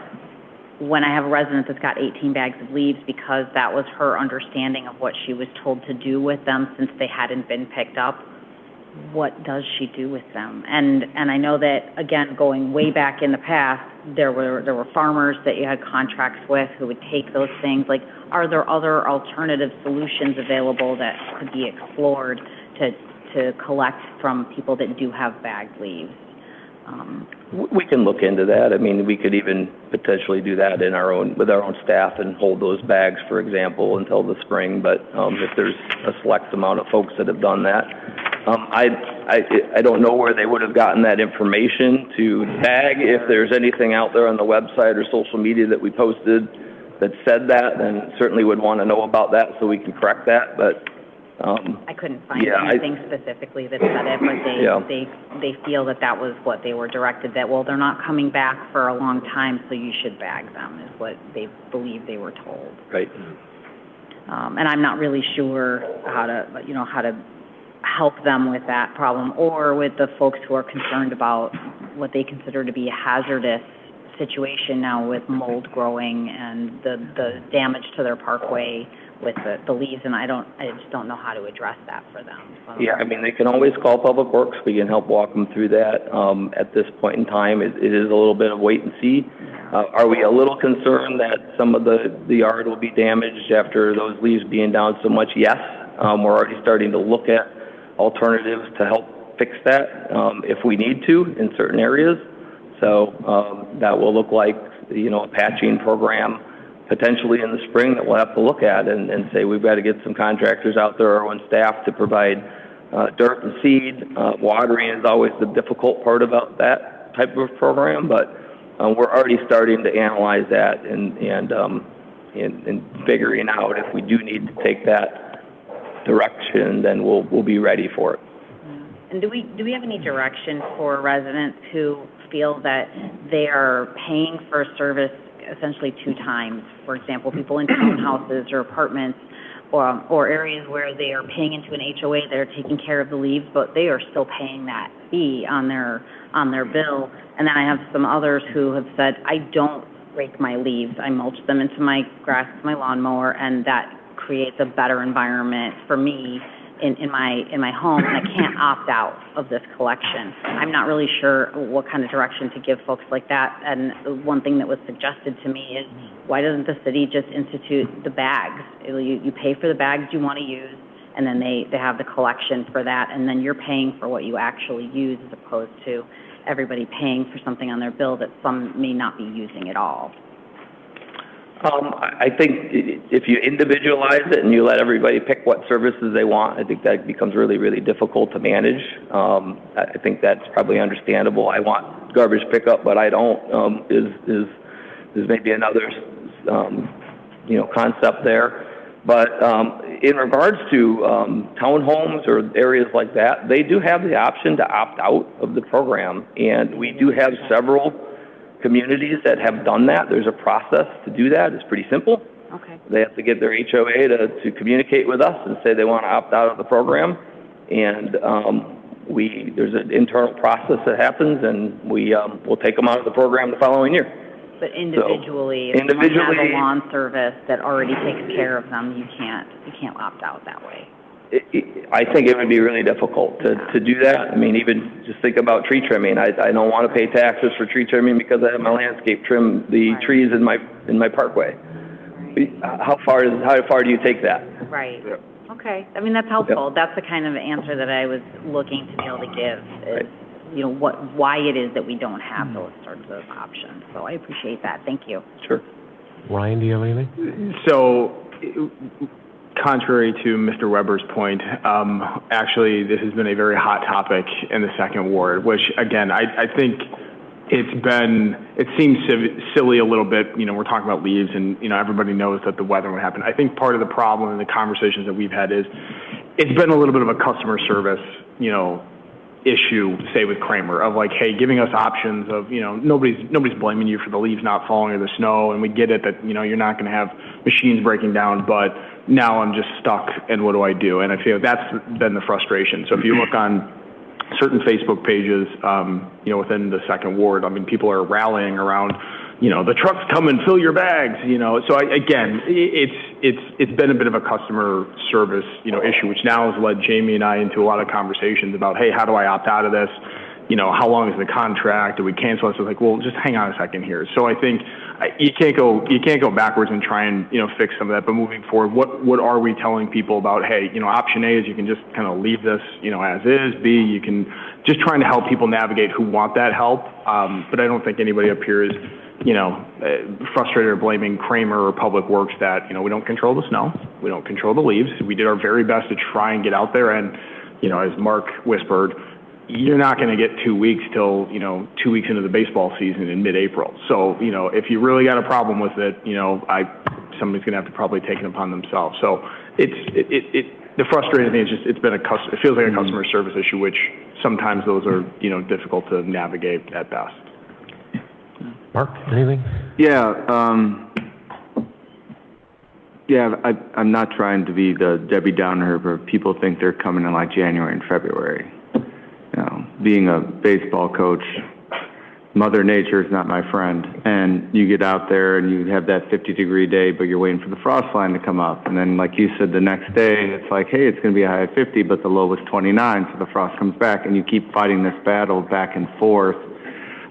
S6: when I have a resident that's got 18 bags of leaves because that was her understanding of what she was told to do with them since they hadn't been picked up, what does she do with them? And I know that, again, going way back in the past, there were farmers that you had contracts with who would take those things. Like, are there other alternative solutions available that could be explored to collect from people that do have bagged leaves?
S16: We can look into that. I mean, we could even potentially do that with our own staff and hold those bags, for example, until the spring. But if there's a select amount of folks that have done that, I don't know where they would have gotten that information to bag. If there's anything out there on the website or social media that we posted that said that, then certainly would want to know about that so we can correct that. But
S6: I couldn't find anything specifically that said it, but they feel that was what they were directed, that, well, they're not coming back for a long time, so you should bag them, is what they believe they were told.
S16: Right.
S6: And I'm not really sure how to help them with that problem, or with the folks who are concerned about what they consider to be a hazardous situation now with mold growing and the damage to their parkway with the leaves, and I just don't know how to address that for them. So.
S16: Yeah, I mean, they can always call Public Works. We can help walk them through that. At this point in time, it is a little bit of wait and see. Are we a little concerned that some of the yard will be damaged after those leaves being down so much? Yes. We're already starting to look at alternatives to help fix that if we need to in certain areas. So that will look like, a patching program potentially in the spring that we'll have to look at and say we've got to get some contractors out there, our own staff, to provide dirt and seed. Watering is always the difficult part about that type of program, but we're already starting to analyze that and figuring out if we do need to take that direction, then we'll be ready for it.
S6: And do we have any direction for residents who feel that they are paying for a service essentially 2 times. For example, people in townhouses or apartments or areas where they are paying into an HOA, they're taking care of the leaves, but they are still paying that fee on their bill. And then I have some others who have said, I don't rake my leaves. I mulch them into my grass, my lawnmower, and that creates a better environment for me in my home, and I can't opt out of this collection. I'm not really sure what kind of direction to give folks like that. And one thing that was suggested to me is, why doesn't the city just institute the bags? You pay for the bags you want to use, and then they have the collection for that, and then you're paying for what you actually use as opposed to everybody paying for something on their bill that some may not be using at all.
S16: I think if you individualize it and you let everybody pick what services they want, I think that becomes really, really difficult to manage. I think that's probably understandable. I want garbage pickup, but I don't, is maybe another, concept there. But in regards to townhomes or areas like that, they do have the option to opt out of the program, and we do have several communities that have done that. There's a process to do that. It's pretty simple.
S6: Okay.
S16: They have to get their HOA to communicate with us and say they want to opt out of the program, and there's an internal process that happens, and we'll take them out of the program the following year.
S6: But individually, if you have a lawn service that already takes care of them, you can't opt out that way.
S16: I think it would be really difficult to do that. I mean, even just think about tree trimming. I don't want to pay taxes for tree trimming because I have my landscape trim the trees in my parkway. How far do you take that?
S6: Right. Yeah. Okay. I mean, that's helpful. Yep. That's the kind of answer that I was looking to be able to give. Is, why it is that we don't have those sorts of options. So I appreciate that. Thank you.
S16: Sure.
S1: Ryan, do you have anything?
S13: So, contrary to Mr. Weber's point, actually, this has been a very hot topic in the second ward, which, again, I think it seems silly a little bit. We're talking about leaves, and, everybody knows that the weather would happen. I think part of the problem in the conversations that we've had is it's been a little bit of a customer service, issue, say with Kramer, of like, hey, giving us options of, nobody's blaming you for the leaves not falling or the snow, and we get it that, you're not going to have machines breaking down, but now I'm just stuck, and what do I do? And I feel that's been the frustration. So if you look on certain Facebook pages, within the second ward, I mean, people are rallying around, the trucks come and fill your bags, So again, it's been a bit of a customer service, issue, which now has led Jamie and I into a lot of conversations about, hey, how do I opt out of this? How long is the contract? Do we cancel it? So it's like, well, just hang on a second here. So I think you can't go backwards and try and, fix some of that. But moving forward, what are we telling people about, hey, option A is you can just kind of leave this, as is. B, you can just trying to help people navigate who want that help. But I don't think anybody up here is, frustrated or blaming Kramer or Public Works that, we don't control the snow. We don't control the leaves. We did our very best to try and get out there. And, as Mark whispered, you're not going to get 2 weeks till, 2 weeks into the baseball season in mid-April. So, if you really got a problem with it, somebody's going to have to probably take it upon themselves. So the frustrating thing is just, it feels like a customer service issue, which sometimes those are, difficult to navigate at best.
S1: Mark, anything?
S14: Yeah, I'm not trying to be the Debbie Downer, but people think they're coming in like January and February. Being a baseball coach, Mother Nature is not my friend. And you get out there and you have that 50-degree day, but you're waiting for the frost line to come up. And then, like you said, the next day, it's like, hey, it's going to be a high of 50, but the low was 29, so the frost comes back. And you keep fighting this battle back and forth.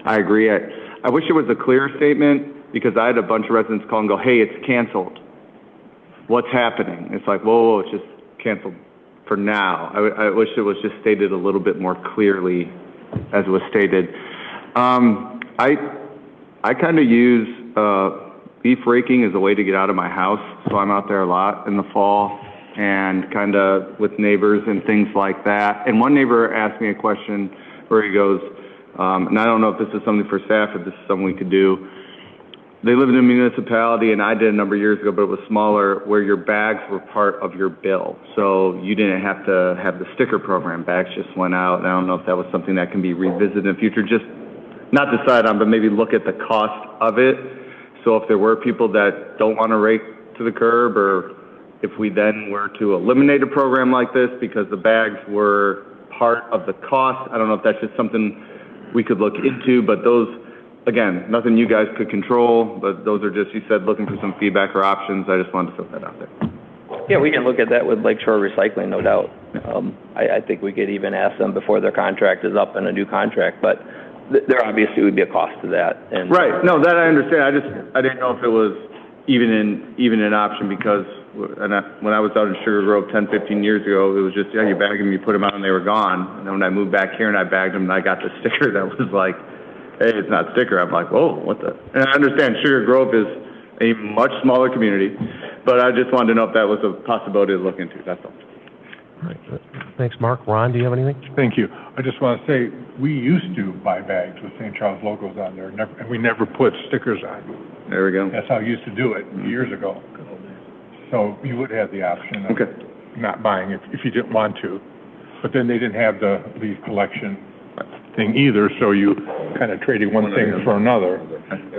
S14: I agree. I wish it was a clear statement, because I had a bunch of residents call and go, hey, it's canceled. What's happening? It's like, whoa, it's just canceled for now. I wish it was just stated a little bit more clearly as it was stated. I kind of use leaf raking as a way to get out of my house, so I'm out there a lot in the fall and kind of with neighbors and things like that. And one neighbor asked me a question where he goes, and I don't know if this is something for staff or this is something we could do. They live in a municipality, and I did a number of years ago, but it was smaller, where your bags were part of your bill. So you didn't have to have the sticker program. Bags just went out. I don't know if that was something that can be revisited in the future. Just not decide on, but maybe look at the cost of it. So if there were people that don't want to rake to the curb, or if we then were to eliminate a program like this because the bags were part of the cost, I don't know if that's just something we could look into, but those, again, nothing you guys could control, but those are just, you said, looking for some feedback or options. I just wanted to throw that out there.
S16: Yeah, we can look at that with Lakeshore Recycling, no doubt. I think we could even ask them before their contract is up in a new contract, but there obviously would be a cost to that. And
S14: right. No, that I understand. I didn't know if it was even an option because when I was out in Sugar Grove 10, 15 years ago, it was just, yeah, you bag them, you put them out, and they were gone. And then when I moved back here and I bagged them, and I got the sticker that was like, hey, it's not sticker. I'm like, whoa, what the? And I understand Sugar Grove is a much smaller community, but I just wanted to know if that was a possibility to look into. That's all.
S1: All right. Thanks, Mark. Ron, do you have anything?
S9: Thank you. I just want to say, we used to buy bags with St. Charles logos on there, and we never put stickers on.
S14: There we go.
S9: That's how we used to do it years ago. So you would have the option of not buying it if you didn't want to. But then they didn't have the leaf collection thing either, so you kind of traded one thing for another.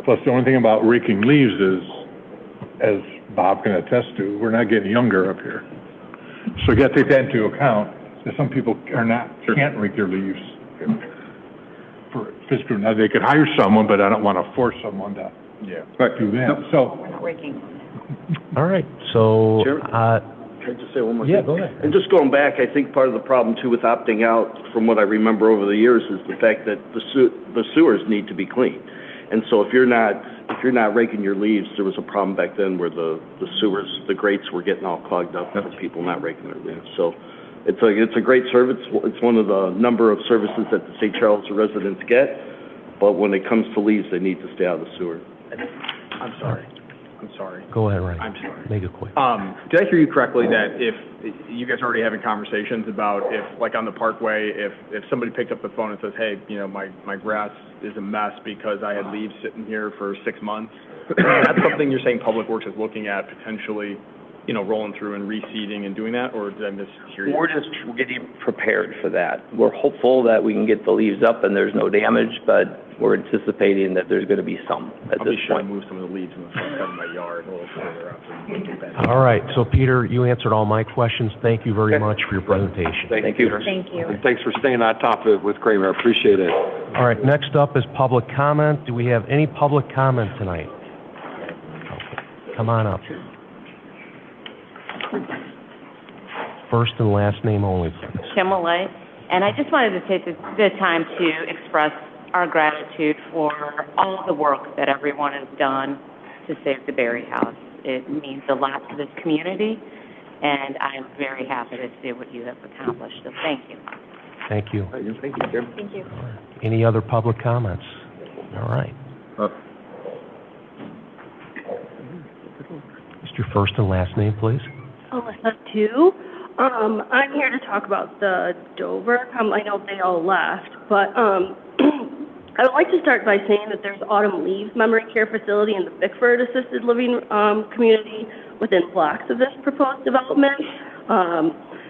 S9: Plus, the only thing about raking leaves is, as Bob can attest to, we're not getting younger up here. So you got to take that into account, that some people can't rake their leaves for physical. Now, they could hire someone, but I don't want to force someone to do that.
S6: Nope.
S9: So,
S6: We're not raking.
S1: All right, so,
S3: Chairman? Can I just say one more thing?
S1: Yeah, go ahead.
S3: And just going back, I think part of the problem too with opting out, from what I remember over the years, is the fact that the sewers need to be cleaned. And so if you're not raking your leaves, there was a problem back then where the sewers, the grates were getting all clogged up from people not raking their leaves. So it's a great service. It's one of the number of services that the St. Charles residents get, but when it comes to leaves, they need to stay out of the sewer.
S13: I'm sorry.
S1: Go ahead, Ryan.
S13: I'm sorry.
S1: Make it quick.
S13: Did I hear you correctly that if you guys are already having conversations about if, like on the Parkway, if somebody picked up the phone and says, hey, you know, my grass is a mess because I had leaves sitting here for 6 months, that's something you're saying Public Works is looking at potentially, you know, rolling through and reseeding and doing that, or did I mishear you?
S16: we're just getting prepared for that. We're hopeful that we can get the leaves up and there's no damage, but we're anticipating that there's going to be some at this
S13: I'll
S16: point.
S13: move some of the leaves in the front of my yard a little further up. And get that.
S1: All right, so Peter, you answered all my questions. Thank you very much for your presentation.
S16: Thank you.
S6: Thank you.
S7: And thanks for staying on top of it with Kramer. I appreciate it.
S1: All right, next up is public comment. Do we have any public comment tonight? Okay, come on up. First and last name only, please.
S17: Kim Millay, and I just wanted to take the time to express our gratitude for all the work that everyone has done to save the Berry House. It means a lot to this community, and I'm very happy to see what you have accomplished, so thank you.
S1: Thank you.
S7: Thank you, Kim.
S6: Thank you.
S1: Any other public comments? All right. Just your first and last name, please.
S18: Alyssa, too. I'm here to talk about the Dover. I know they all left, but I would like to start by saying that there's Autumn Leaves Memory Care Facility in the Bickford Assisted Living community within blocks of this proposed development.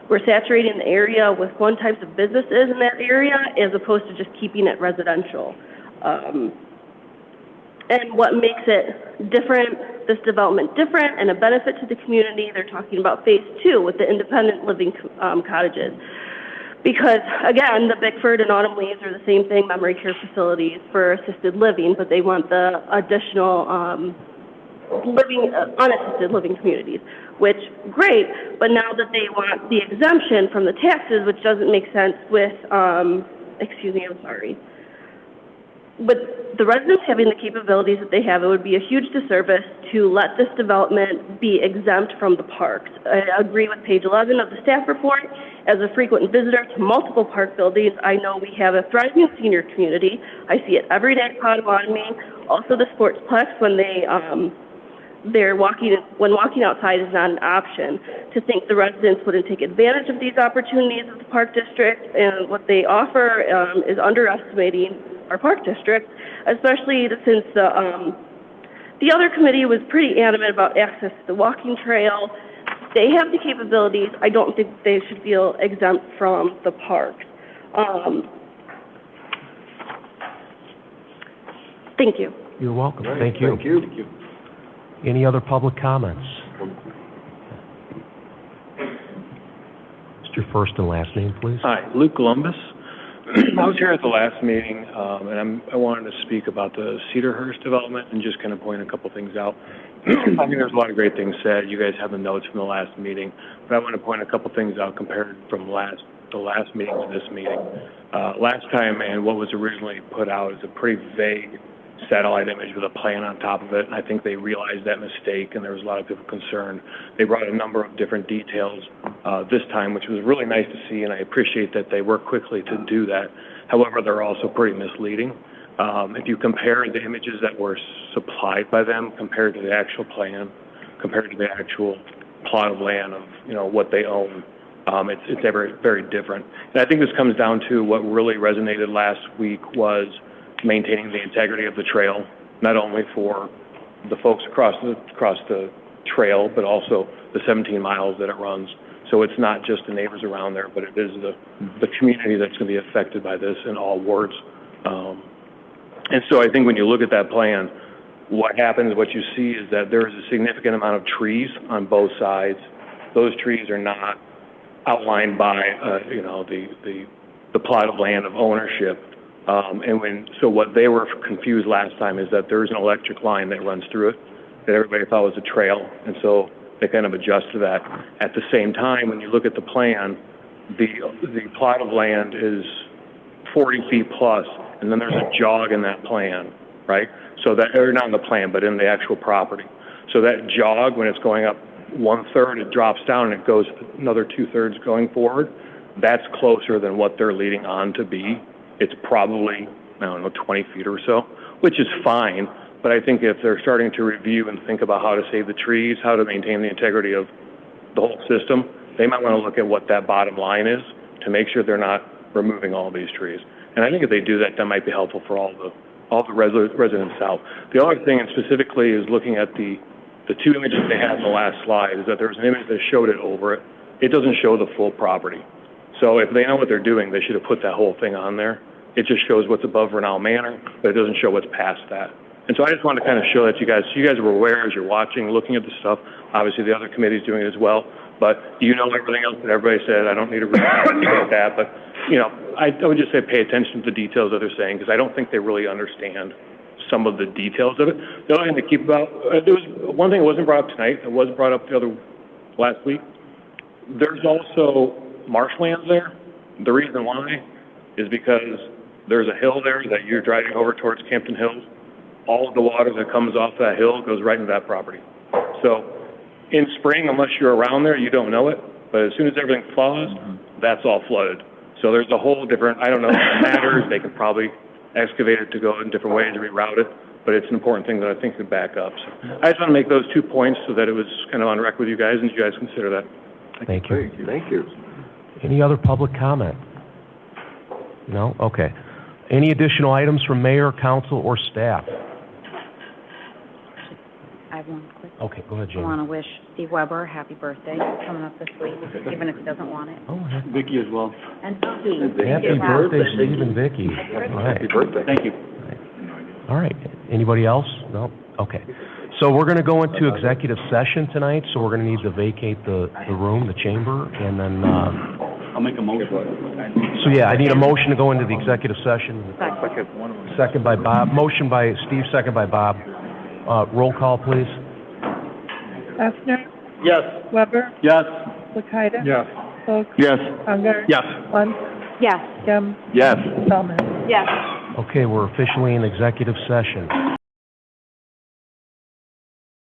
S18: We're saturating the area with one types of businesses in that area as opposed to just keeping it residential. And what makes it different, this development different and a benefit to the community, they're talking about phase 2 with the independent living cottages. Because, again, the Bickford and Autumn Leaves are the same thing, memory care facilities for assisted living, but they want the additional unassisted living communities, which, great, but now that they want the exemption from the taxes, which doesn't make sense with, with the residents having the capabilities that they have, it would be a huge disservice to let this development be exempt from the parks. I agree with page 11 of the staff report. As a frequent visitor to multiple park buildings, I know we have a thriving senior community. I see it every day at Potawatomi. Also the Sportsplex when when walking outside is not an option. To think the residents wouldn't take advantage of these opportunities of the park district and what they offer is underestimating our park district, especially since the other committee was pretty adamant about access to the walking trail. They have the capabilities. I don't think they should feel exempt from the parks. Thank you.
S1: You're welcome.
S7: Right,
S1: Thank you.
S7: Thank you.
S1: Any other public comments? Just your first and last name, please.
S19: Hi, Luke Columbus. I was here at the last meeting, and I wanted to speak about the Cedarhurst development and just kind of point a couple things out. I mean, there's a lot of great things said. You guys have the notes from the last meeting, but I want to point a couple things out compared from the last meeting to this meeting. Last time, and what was originally put out is a pretty vague satellite image with a plan on top of it, and I think they realized that mistake, and there was a lot of people concerned. They brought a number of different details this time, which was really nice to see, and I appreciate that they worked quickly to do that. However, they're also pretty misleading. If you compare the images that were supplied by them compared to the actual plan, compared to the actual plot of land of, you know, what they own, it's very, very different. And I think this comes down to what really resonated last week was maintaining the integrity of the trail, not only for the folks across the trail, but also the 17 miles that it runs. So it's not just the neighbors around there, but it is the community that's going to be affected by this in all wards. And so I think when you look at that plan, what happens, what you see is that there is a significant amount of trees on both sides. Those trees are not outlined by, you know, the plot of land of ownership. So what they were confused last time is that there's an electric line that runs through it that everybody thought was a trail, and so they kind of adjust to that. At the same time, when you look at the plan, the plot of land is 40 feet plus, and then there's a jog in that plan, right? So that, or not in the plan, but in the actual property. So that jog, when it's going up 1/3, it drops down and it goes another 2/3 going forward. That's closer than what they're leading on to be. It's probably, I don't know, 20 feet or so, which is fine. But I think if they're starting to review and think about how to save the trees, how to maintain the integrity of the whole system, they might want to look at what that bottom line is to make sure they're not removing all these trees. And I think if they do that, that might be helpful for all the residents south. The other thing, and specifically, is looking at the two images they had in the last slide, is that there was an image that showed it over it. It doesn't show the full property. So if they know what they're doing, they should have put that whole thing on there. It just shows what's above Renal Manor, but it doesn't show what's past that. And so I just wanted to kind of show that to you guys, so you guys are aware as you're watching, looking at the stuff. Obviously, the other committee's doing it as well, but you know everything else that everybody said. I don't need to read that, but, you know, I would just say pay attention to the details that they're saying, because I don't think they really understand some of the details of it. The other thing to keep about, there was one thing that wasn't brought up tonight, that was brought up last week. There's also marshlands there. The reason why is because there's a hill there that you're driving over towards Campton Hills. All of the water that comes off that hill goes right into that property. So in spring, unless you're around there, you don't know it. But as soon as everything thaws, that's all flooded. So there's a whole different, I don't know if it matters. They could probably excavate it to go in different ways and reroute it. But it's an important thing that I think could back up. So I just want to make those 2 points so that it was kind of on record with you guys, and you guys consider that.
S1: Thank you.
S7: Thank you.
S1: Any other public comment? No? Okay. Any additional items from mayor, council, or staff?
S6: I have one quick.
S1: Okay, go ahead,
S6: I
S1: Jamie.
S6: want to wish Steve Weber a happy birthday coming up this week, even if he doesn't want it.
S1: Oh,
S8: Vicky as well.
S6: And Vicky.
S1: happy birthday, Steve and Vicky. All right.
S7: Happy birthday.
S8: Thank you.
S1: All right. Anybody else? No? Okay. So we're going to go into executive session tonight, so we're going to need to vacate the room, the chamber, and then,
S8: I'll make a motion.
S1: so yeah, I need a motion to go into the executive session. Second by Bob. Motion by Steve, second by Bob. Roll call, please.
S2: Hefner,
S8: Yes.
S2: Weber,
S8: Yes.
S2: Lakita.
S9: Yes.
S2: Folks,
S8: Yes.
S2: Unger.
S8: Yes.
S2: Lunt,
S6: Yes.
S2: Kim,
S7: Yes.
S2: Spellman.
S6: Yes.
S1: Okay, we're officially in executive session.